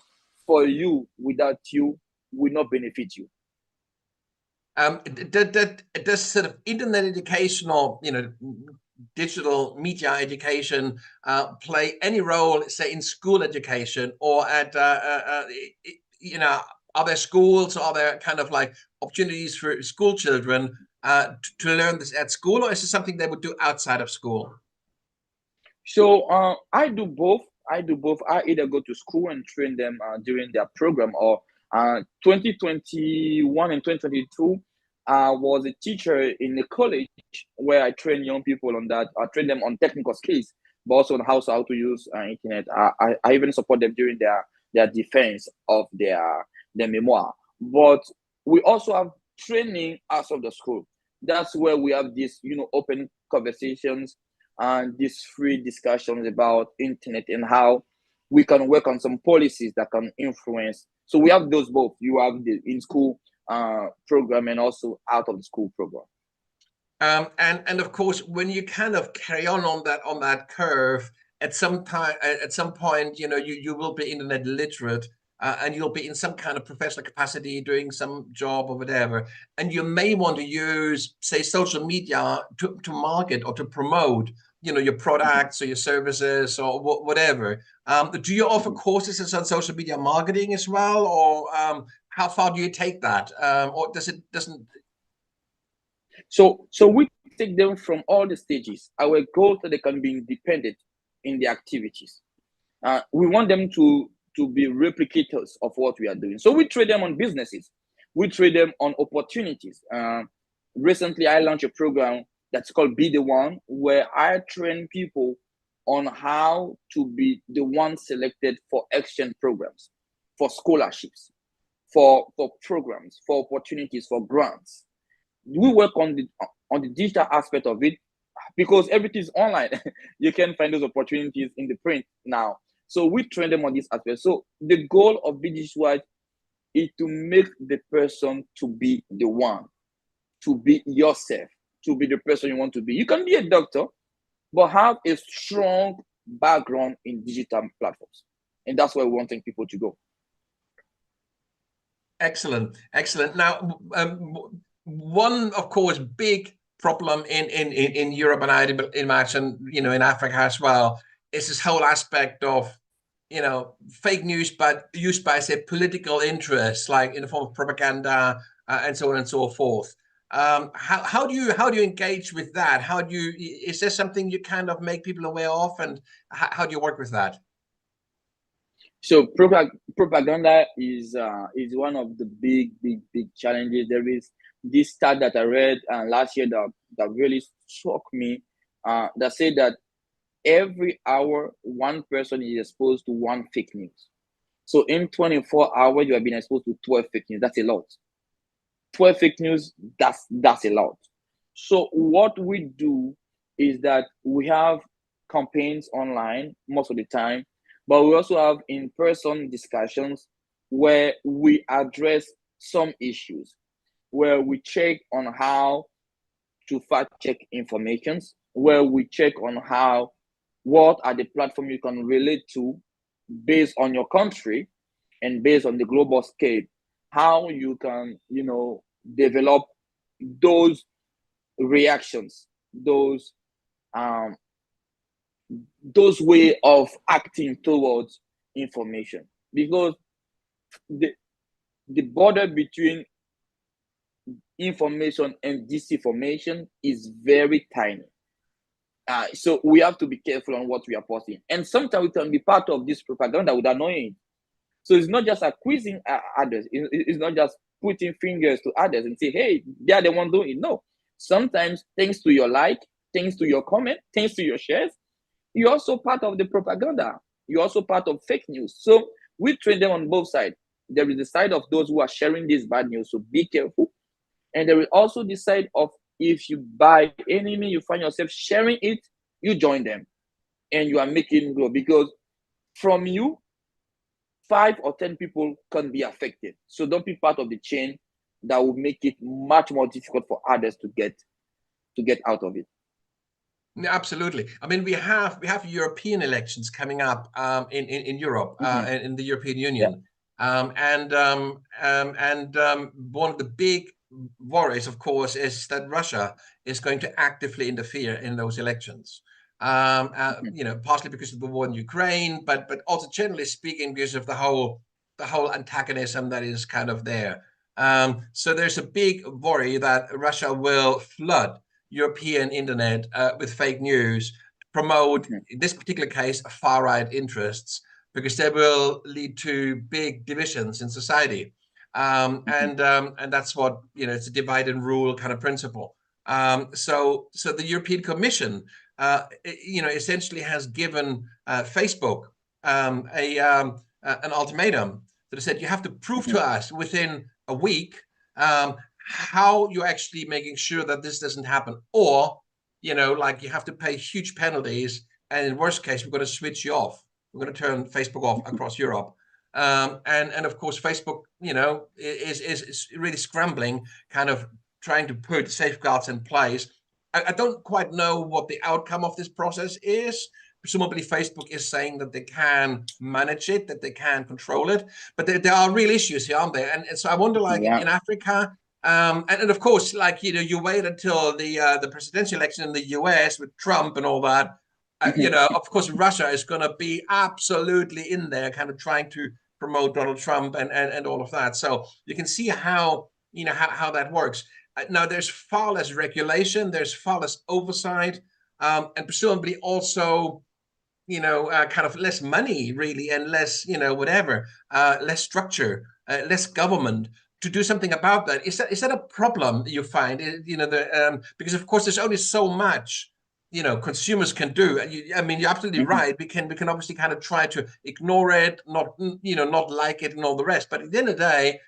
for you without you will not benefit you. Does sort of internet education or digital media education play any role, say, in school education, or at are there schools, or are there kind of like opportunities for school children to learn this at school, or is it something they would do outside of school? So I do both. I either go to school and train them during their program, or 2021 and 2022, I was a teacher in a college where I train young people on that. I train them on technical skills, but also on how to use internet. I even support them during their defense of their memoir. But we also have training outside of the school. That's where we have these open conversations and these free discussions about internet and how we can work on some policies that can influence. So we have those both. You have the in-school program and also out of the school program. And of course, when you kind of carry on that curve, at some time, at some point, you will be internet literate, and you'll be in some kind of professional capacity doing some job or whatever, and you may want to use, say, social media to market or to promote, your products or your services or whatever. Do you offer courses on social media marketing as well, or how far do you take that, or doesn't? So we take them from all the stages. Our goal so they can be independent in the activities. We want them to be replicators of what we are doing. So we trade them on businesses. We trade them on opportunities. Recently, I launched a program that's called Be the One, where I train people on how to be the one selected for exchange programs, for scholarships, for programs, for opportunities, for grants. We work on the digital aspect of it because everything is online. You can find those opportunities in the print now. So we train them on this aspect. So the goal of Be Digitalized is to make the person to be the one, to be yourself, to be the person you want to be. You can be a doctor, but have a strong background in digital platforms. And that's where we want people to go. Excellent, excellent. Now, one, of course, big problem in Europe, and I imagine, in Africa as well, is this whole aspect of, fake news, but used by, say, political interests, like in the form of propaganda, and so on and so forth. How do you engage with that? Is there something you kind of make people aware of, and how do you work with that? So propaganda is one of the big challenges. There is this stat that I read last year that really struck me, that said that every hour one person is exposed to one fake news. So in 24 hours, you have been exposed to 12 fake news. That's a lot. 12 fake news, that's a lot. So what we do is that we have campaigns online most of the time, but we also have in-person discussions where we address some issues, where we check on how to fact check informations, where we check on what are the platforms you can relate to based on your country and based on the global scale, how you can, develop those reactions, those way of acting towards information, because the border between information and disinformation is very tiny. So we have to be careful on what we are posting, and sometimes we can be part of this propaganda with annoying. So it's not just accusing others. It's not just putting fingers to others and say, hey, they are the one doing it. No. Sometimes, thanks to your like, thanks to your comment, thanks to your shares, you're also part of the propaganda. You're also part of fake news. So we train them on both sides. There is the side of those who are sharing this bad news, so be careful. And there is also the side of, if you by any means you find yourself sharing it, you join them and you are making grow, because from you, 5 or 10 people can be affected. So don't be part of the chain that will make it much more difficult for others to get out of it. Yeah, absolutely. I mean, we have European elections coming up in Europe, in the European Union, and one of the big worries, of course, is that Russia is going to actively interfere in those elections. Partly because of the war in Ukraine, but also generally speaking because of the whole antagonism that is kind of there. So there's a big worry that Russia will flood European internet with fake news to promote, in this particular case, far-right interests, because they will lead to big divisions in society. And that's what, it's a divide and rule kind of principle. So the European Commission, essentially has given Facebook an ultimatum that said, you have to prove to us within a week how you're actually making sure that this doesn't happen, or you have to pay huge penalties, and in worst case, we're going to switch you off. We're going to turn Facebook off across Europe. And of course, Facebook, is really scrambling, kind of trying to put safeguards in place I don't quite know what the outcome of this process is. Presumably Facebook is saying that they can manage it, that they can control it, but there are real issues here, aren't there? And so I wonder, like in Africa, and of course, like, you know, you wait until the presidential election in the US with Trump and all that. You know, of course, Russia is going to be absolutely in there, kind of trying to promote Donald Trump and all of that. So you can see how, you know, how that works. Now, there's far less regulation, there's far less oversight, and presumably also, you know, kind of less money, really, and less, you know, whatever, less structure, less government to do something about that. Is that a problem you find? You know, because of course there's only so much, you know, consumers can do. I mean, you're absolutely right. We can obviously kind of try to ignore it, not, you know, not like it and all the rest. But at the end of the day,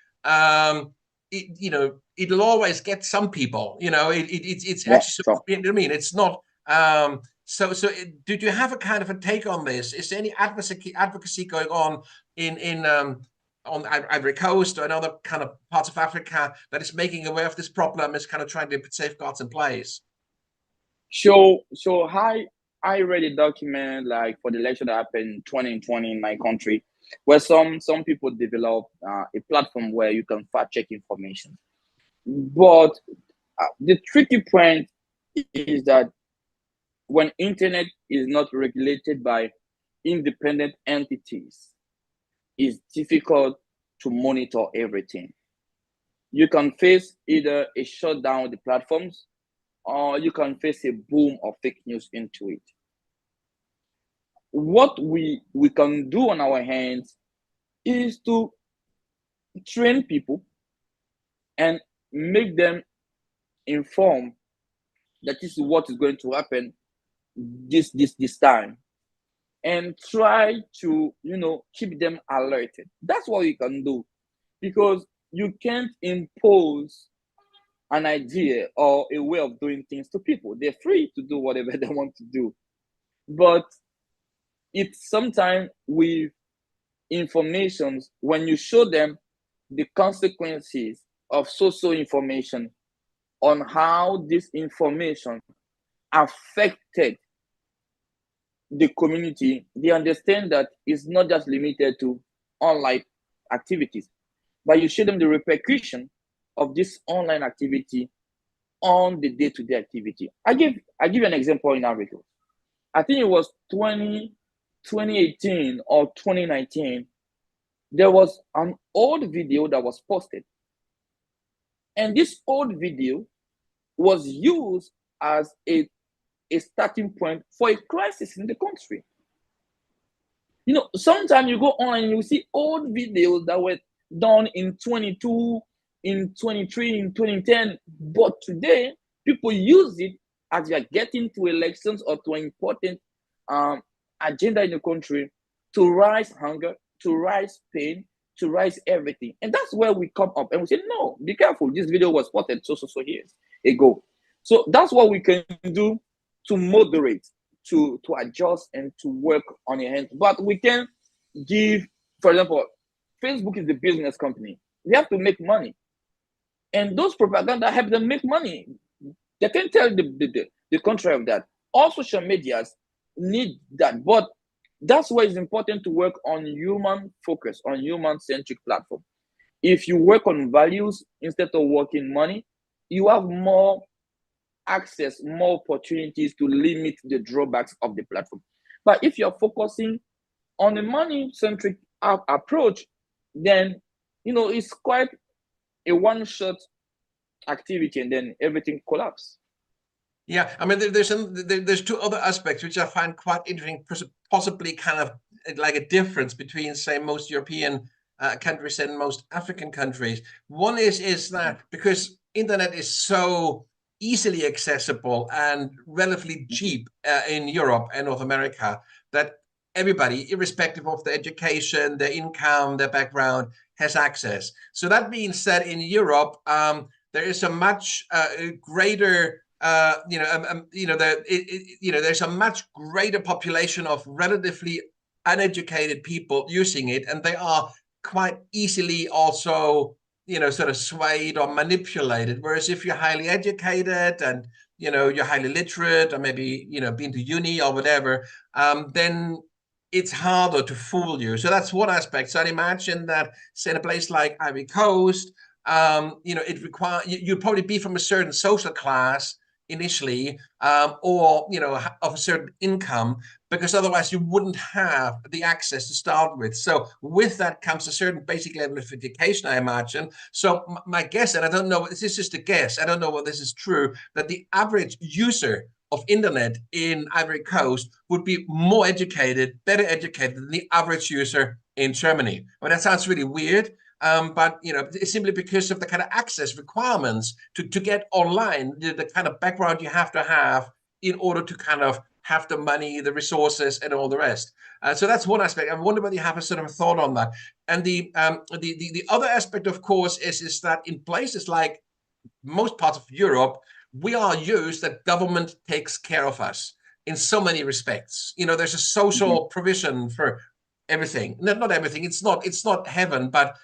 you know, it'll always get some people. You know, it's actually, you know what I mean? It's not. So did you have a kind of a take on this? Is there any advocacy going on in on Ivory Coast or in other kind of parts of Africa that is making aware of this problem, is kind of trying to put safeguards in place? So I read a document like for the election that happened in 2020 in my country, where some people developed a platform where you can fact check information. But the tricky point is that when internet is not regulated by independent entities, it's difficult to monitor everything. You can face either a shutdown of the platforms, or you can face a boom of fake news into it. What we can do on our hands is to train people and make them informed that this is what is going to happen this time, and try to, you know, keep them alerted. That's what you can do, because you can't impose an idea or a way of doing things to people. They're free to do whatever they want to do. But it's sometimes with informations, when you show them the consequences of social information, on how this information affected the community, they understand that it's not just limited to online activities, but you show them the repercussion of this online activity on the day-to-day activity. I give an example in Africa. I think it was 2018 or 2019. There was an old video that was posted, and this old video was used as a starting point for a crisis in the country. You know, sometimes you go on and you see old videos that were done in 22, in 23, in 2010, but today people use it as you are getting to elections or to an important agenda in the country to rise hunger, to rise pain, to rise everything. And that's where we come up and we say, no, be careful. This video was spotted so years ago. So that's what we can do to moderate, to adjust and to work on your hands. But we can give, for example, Facebook is the business company. They have to make money. And those propaganda help them make money. They can tell the contrary of that. All social medias need that. But that's why it's important to work on human focus, on human-centric platform. If you work on values instead of working money, you have more access, more opportunities to limit the drawbacks of the platform. But if you're focusing on a money-centric approach, then, you know, it's quite a one-shot activity, and then everything collapses. Yeah, I mean, there's two other aspects which I find quite interesting, possibly kind of like a difference between, say, most European countries and most African countries. One is that because internet is so easily accessible and relatively cheap in Europe and North America, that everybody, irrespective of their education, their income, their background, has access. So that means that in Europe, there is a much greater there's a much greater population of relatively uneducated people using it, and they are quite easily also, you know, sort of swayed or manipulated. Whereas if you're highly educated and you're highly literate, or maybe, been to uni or whatever, then it's harder to fool you. So that's one aspect. So I'd imagine that, say, in a place like Ivory Coast, it requires, you'd probably be from a certain social class initially, or of a certain income, because otherwise you wouldn't have the access to start with. So with that comes a certain basic level of education, I imagine. So my guess, and I don't know, this is just a guess, I don't know whether this is true, that the average user of internet in Ivory Coast would be more educated, better educated than the average user in Germany. I mean, that sounds really weird, but it's simply because of the kind of access requirements to get online, the kind of background you have to have in order to kind of have the money, the resources, and all the rest. So that's one aspect. I wonder whether you have a sort of a thought on that. And the other aspect, of course, is that in places like most parts of Europe, we are used that government takes care of us in so many respects. There's a social provision for everything. Not everything. It's not heaven, but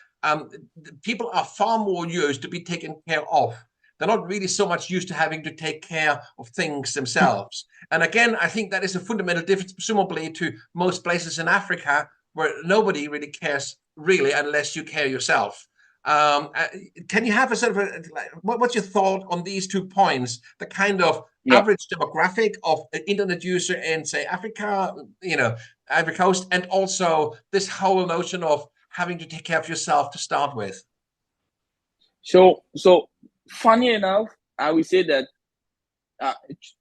people are far more used to be taken care of. They're not really so much used to having to take care of things themselves. And again, I think that is a fundamental difference, presumably, to most places in Africa, where nobody really cares, really, unless you care yourself. Can you have a sort of what's your thought on these 2 points? The kind of average demographic of an internet user in, say, Africa, Ivory Coast, and also this whole notion of having to take care of yourself to start with. So funny enough, I would say that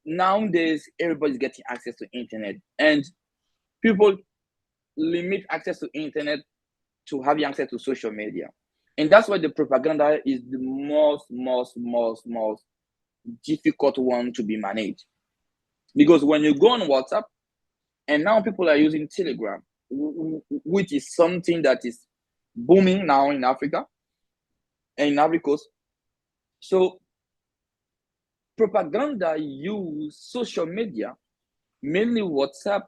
nowadays everybody's getting access to internet, and people limit access to internet to having access to social media. And that's why the propaganda is the most difficult one to be managed. Because when you go on WhatsApp, and now people are using Telegram, which is something that is booming now in Africa and in Ivory Coast. So propaganda use social media, mainly WhatsApp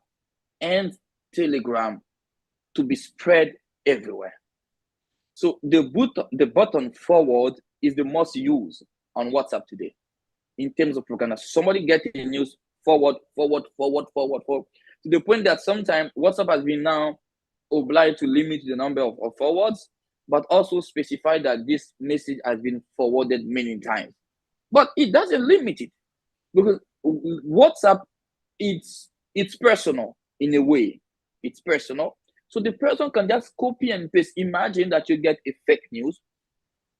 and Telegram, to be spread everywhere. So the button forward is the most used on WhatsApp today in terms of propaganda. Somebody getting the news forward, to the point that sometimes WhatsApp has been now obliged to limit the number of forwards, but also specify that this message has been forwarded many times. But it doesn't limit it, because WhatsApp, it's personal in a way. It's personal. So the person can just copy and paste. Imagine that you get a fake news,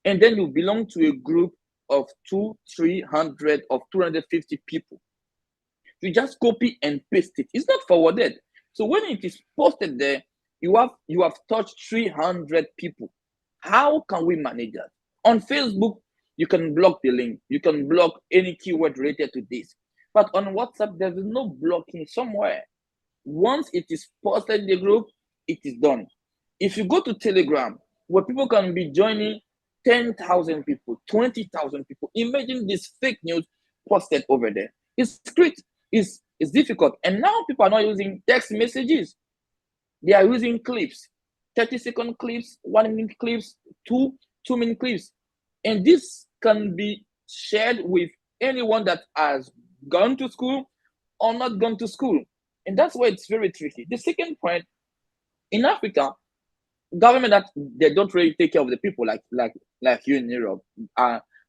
and then you belong to a group of 200, 300, or 250 people. You just copy and paste it. It's not forwarded. So when it is posted there, you have touched 300 people. How can we manage that? On Facebook, you can block the link. You can block any keyword related to this. But on WhatsApp, there is no blocking somewhere. Once it is posted in the group, it is done. If you go to Telegram, where people can be joining 10,000 people, 20,000 people, imagine this fake news posted over there. It's great. It's difficult. And now people are not using text messages. They are using clips, 30-second clips, 1-minute clips, 2-minute clips. And this can be shared with anyone that has gone to school or not gone to school. And that's why it's very tricky. The second point, in Africa, government that they don't really take care of the people like you in Europe,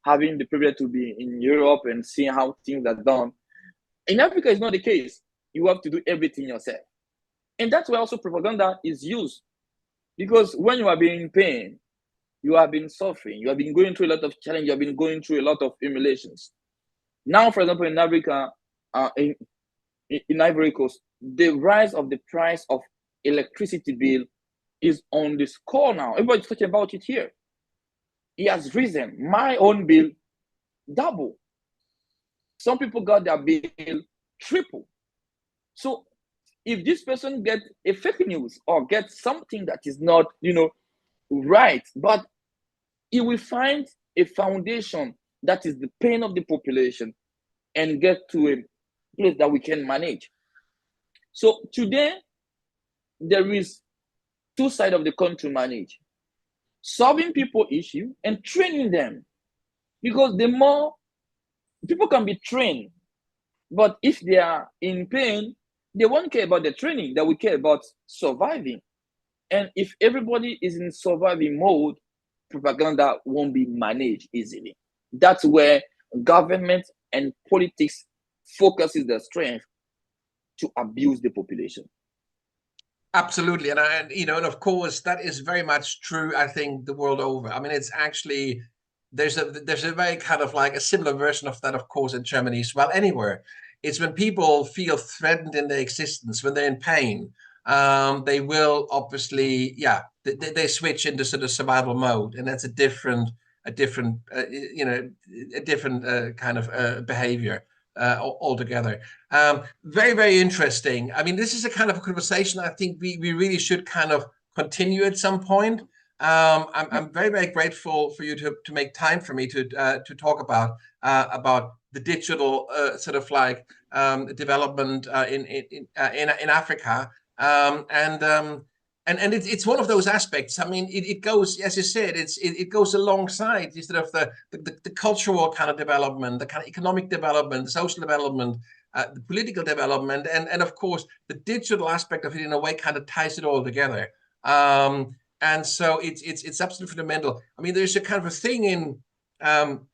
having the privilege to be in Europe and seeing how things are done. In Africa, it's not the case. You have to do everything yourself. And that's why also propaganda is used. Because when you are being in pain, you have been suffering, you have been going through a lot of challenge, you have been going through a lot of humiliations. Now, for example, in Africa, in Ivory Coast, the rise of the price of electricity bill is on the score now. Everybody's talking about it here. It has risen. My own bill, double. Some people got their bill triple. So if this person gets a fake news or gets something that is not, right, but he will find a foundation that is the pain of the population and get to a place that we can manage. So today, there is two sides of the coin to manage: solving people issue and training them. Because the more People can be trained, but if they are in pain, they won't care about the training. They will care about surviving. And if everybody is in surviving mode, propaganda won't be managed easily. That's where government and politics focuses their strength to abuse the population. Absolutely, and you know, and of course, that is very much true. I think the world over. I mean, it's actually there's a very kind of like a similar version of that, of course, in Germany as well. Anywhere, it's when people feel threatened in their existence, when they're in pain, they will obviously, yeah, they switch into sort of survival mode, and that's a different, you know, a different kind of behavior altogether. Very, very interesting. I mean, this is a kind of a conversation I think we really should kind of continue at some point. I'm very, very grateful for you to make time for me to talk about the digital sort of like development in Africa. And it's one of those aspects. I mean, it goes, as you said, it goes alongside sort of the cultural kind of development, the kind of economic development, the social development, the political development, and of course the digital aspect of it in a way kind of ties it all together. And so it's absolutely fundamental. I mean, there's a kind of a thing in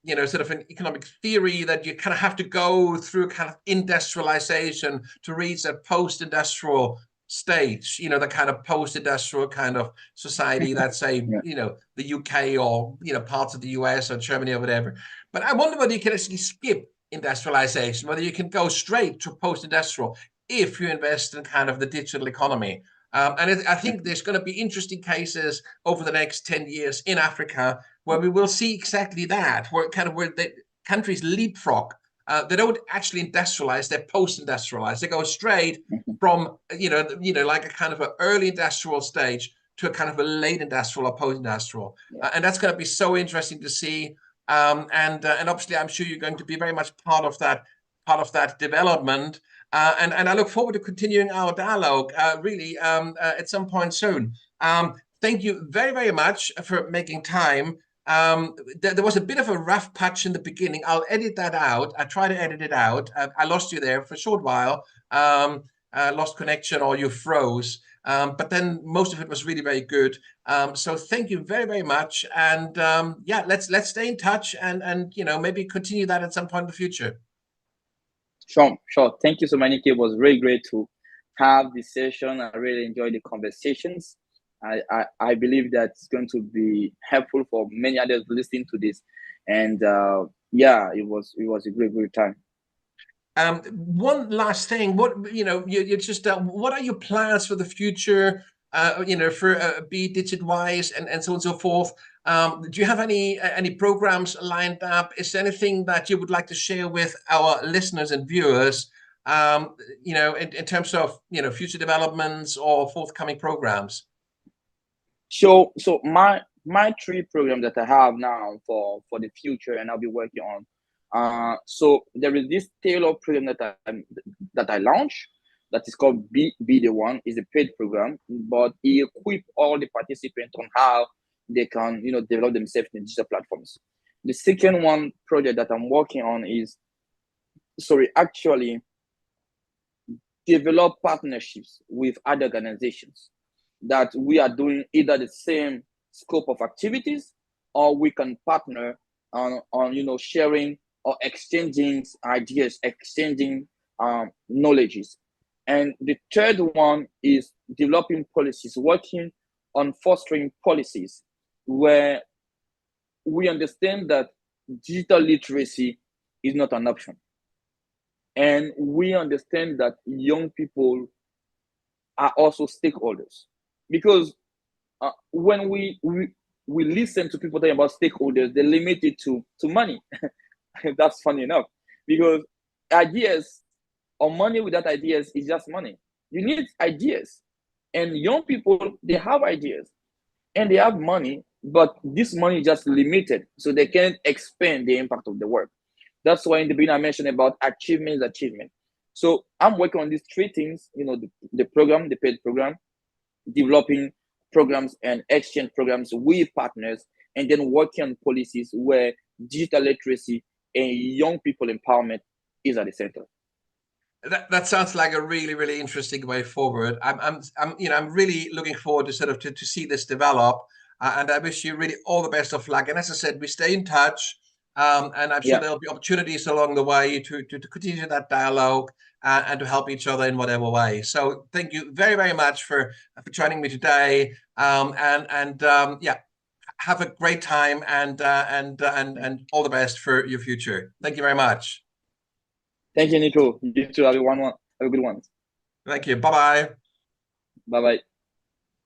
you know, sort of an economic theory that you kind of have to go through kind of industrialization to reach a post-industrial stage, you know, the kind of post-industrial kind of society that say, Yeah. you know, the UK or, you know, parts of the US or Germany or whatever. But I wonder whether you can actually skip industrialization, whether you can go straight to post-industrial if you invest in kind of the digital economy. I think there's going to be interesting cases over the next 10 years in Africa where we will see exactly that, where the countries leapfrog. They don't actually industrialize; they're post-industrialized. They go straight from you know like a kind of an early industrial stage to a kind of a late industrial or post-industrial, and that's going to be so interesting to see. And obviously, I'm sure you're going to be very much part of that development. And I look forward to continuing our dialogue really at some point soon. Thank you very, very much for making time. There was a bit of a rough patch in the beginning. I'll edit that out. I try to edit it out. I lost you there for a short while. Lost connection or you froze. But then most of it was really very good. So thank you very, very much. And yeah, let's stay in touch and you know, maybe continue that at some point in the future. Sure. Thank you so much, Nico. It was really great to have this session. I really enjoyed the conversations. I believe that it's going to be helpful for many others listening to this. And yeah, it was a great time. One last thing, what you know, you just what are your plans for the future? You know, for be DigitWise and so on and so forth. Do you have any programs lined up? Is there anything that you would like to share with our listeners and viewers? You know, in terms of you know future developments or forthcoming programs. So my 3 programs that I have now for the future, and I'll be working on. So there is this tailor program that I launched that is called Be the One. Is a paid program, but it equips all the participants on how they can you know develop themselves in digital platforms. The second one project that I'm working on is actually develop partnerships with other organizations that we are doing either the same scope of activities, or we can partner on you know sharing or exchanging ideas, exchanging knowledges. And the third one is developing policies, working on fostering policies where we understand that digital literacy is not an option. And we understand that young people are also stakeholders. Because when we listen to people talking about stakeholders, they limit it to money. That's funny enough, because ideas or money without ideas is just money. You need ideas, and young people, they have ideas and they have money, but this money is just limited, so they can't expand the impact of the work. That's why in the beginning I mentioned about achievement. So I'm working on these 3 things, you know, the program, the paid program, developing programs and exchange programs with partners, and then working on policies where digital literacy and young people empowerment is at the center. That sounds like a really, really interesting way forward. I'm really looking forward to to see this develop, and I wish you really all the best of luck. And as I said, we stay in touch, and I'm sure there'll be opportunities along the way to continue that dialogue and to help each other in whatever way. So thank you very, very much for joining me today. Yeah, have a great time and all the best for your future. Thank you very much. Thank you, Nico. You too, everyone. Have a good one. Thank you. Bye-bye. Bye-bye.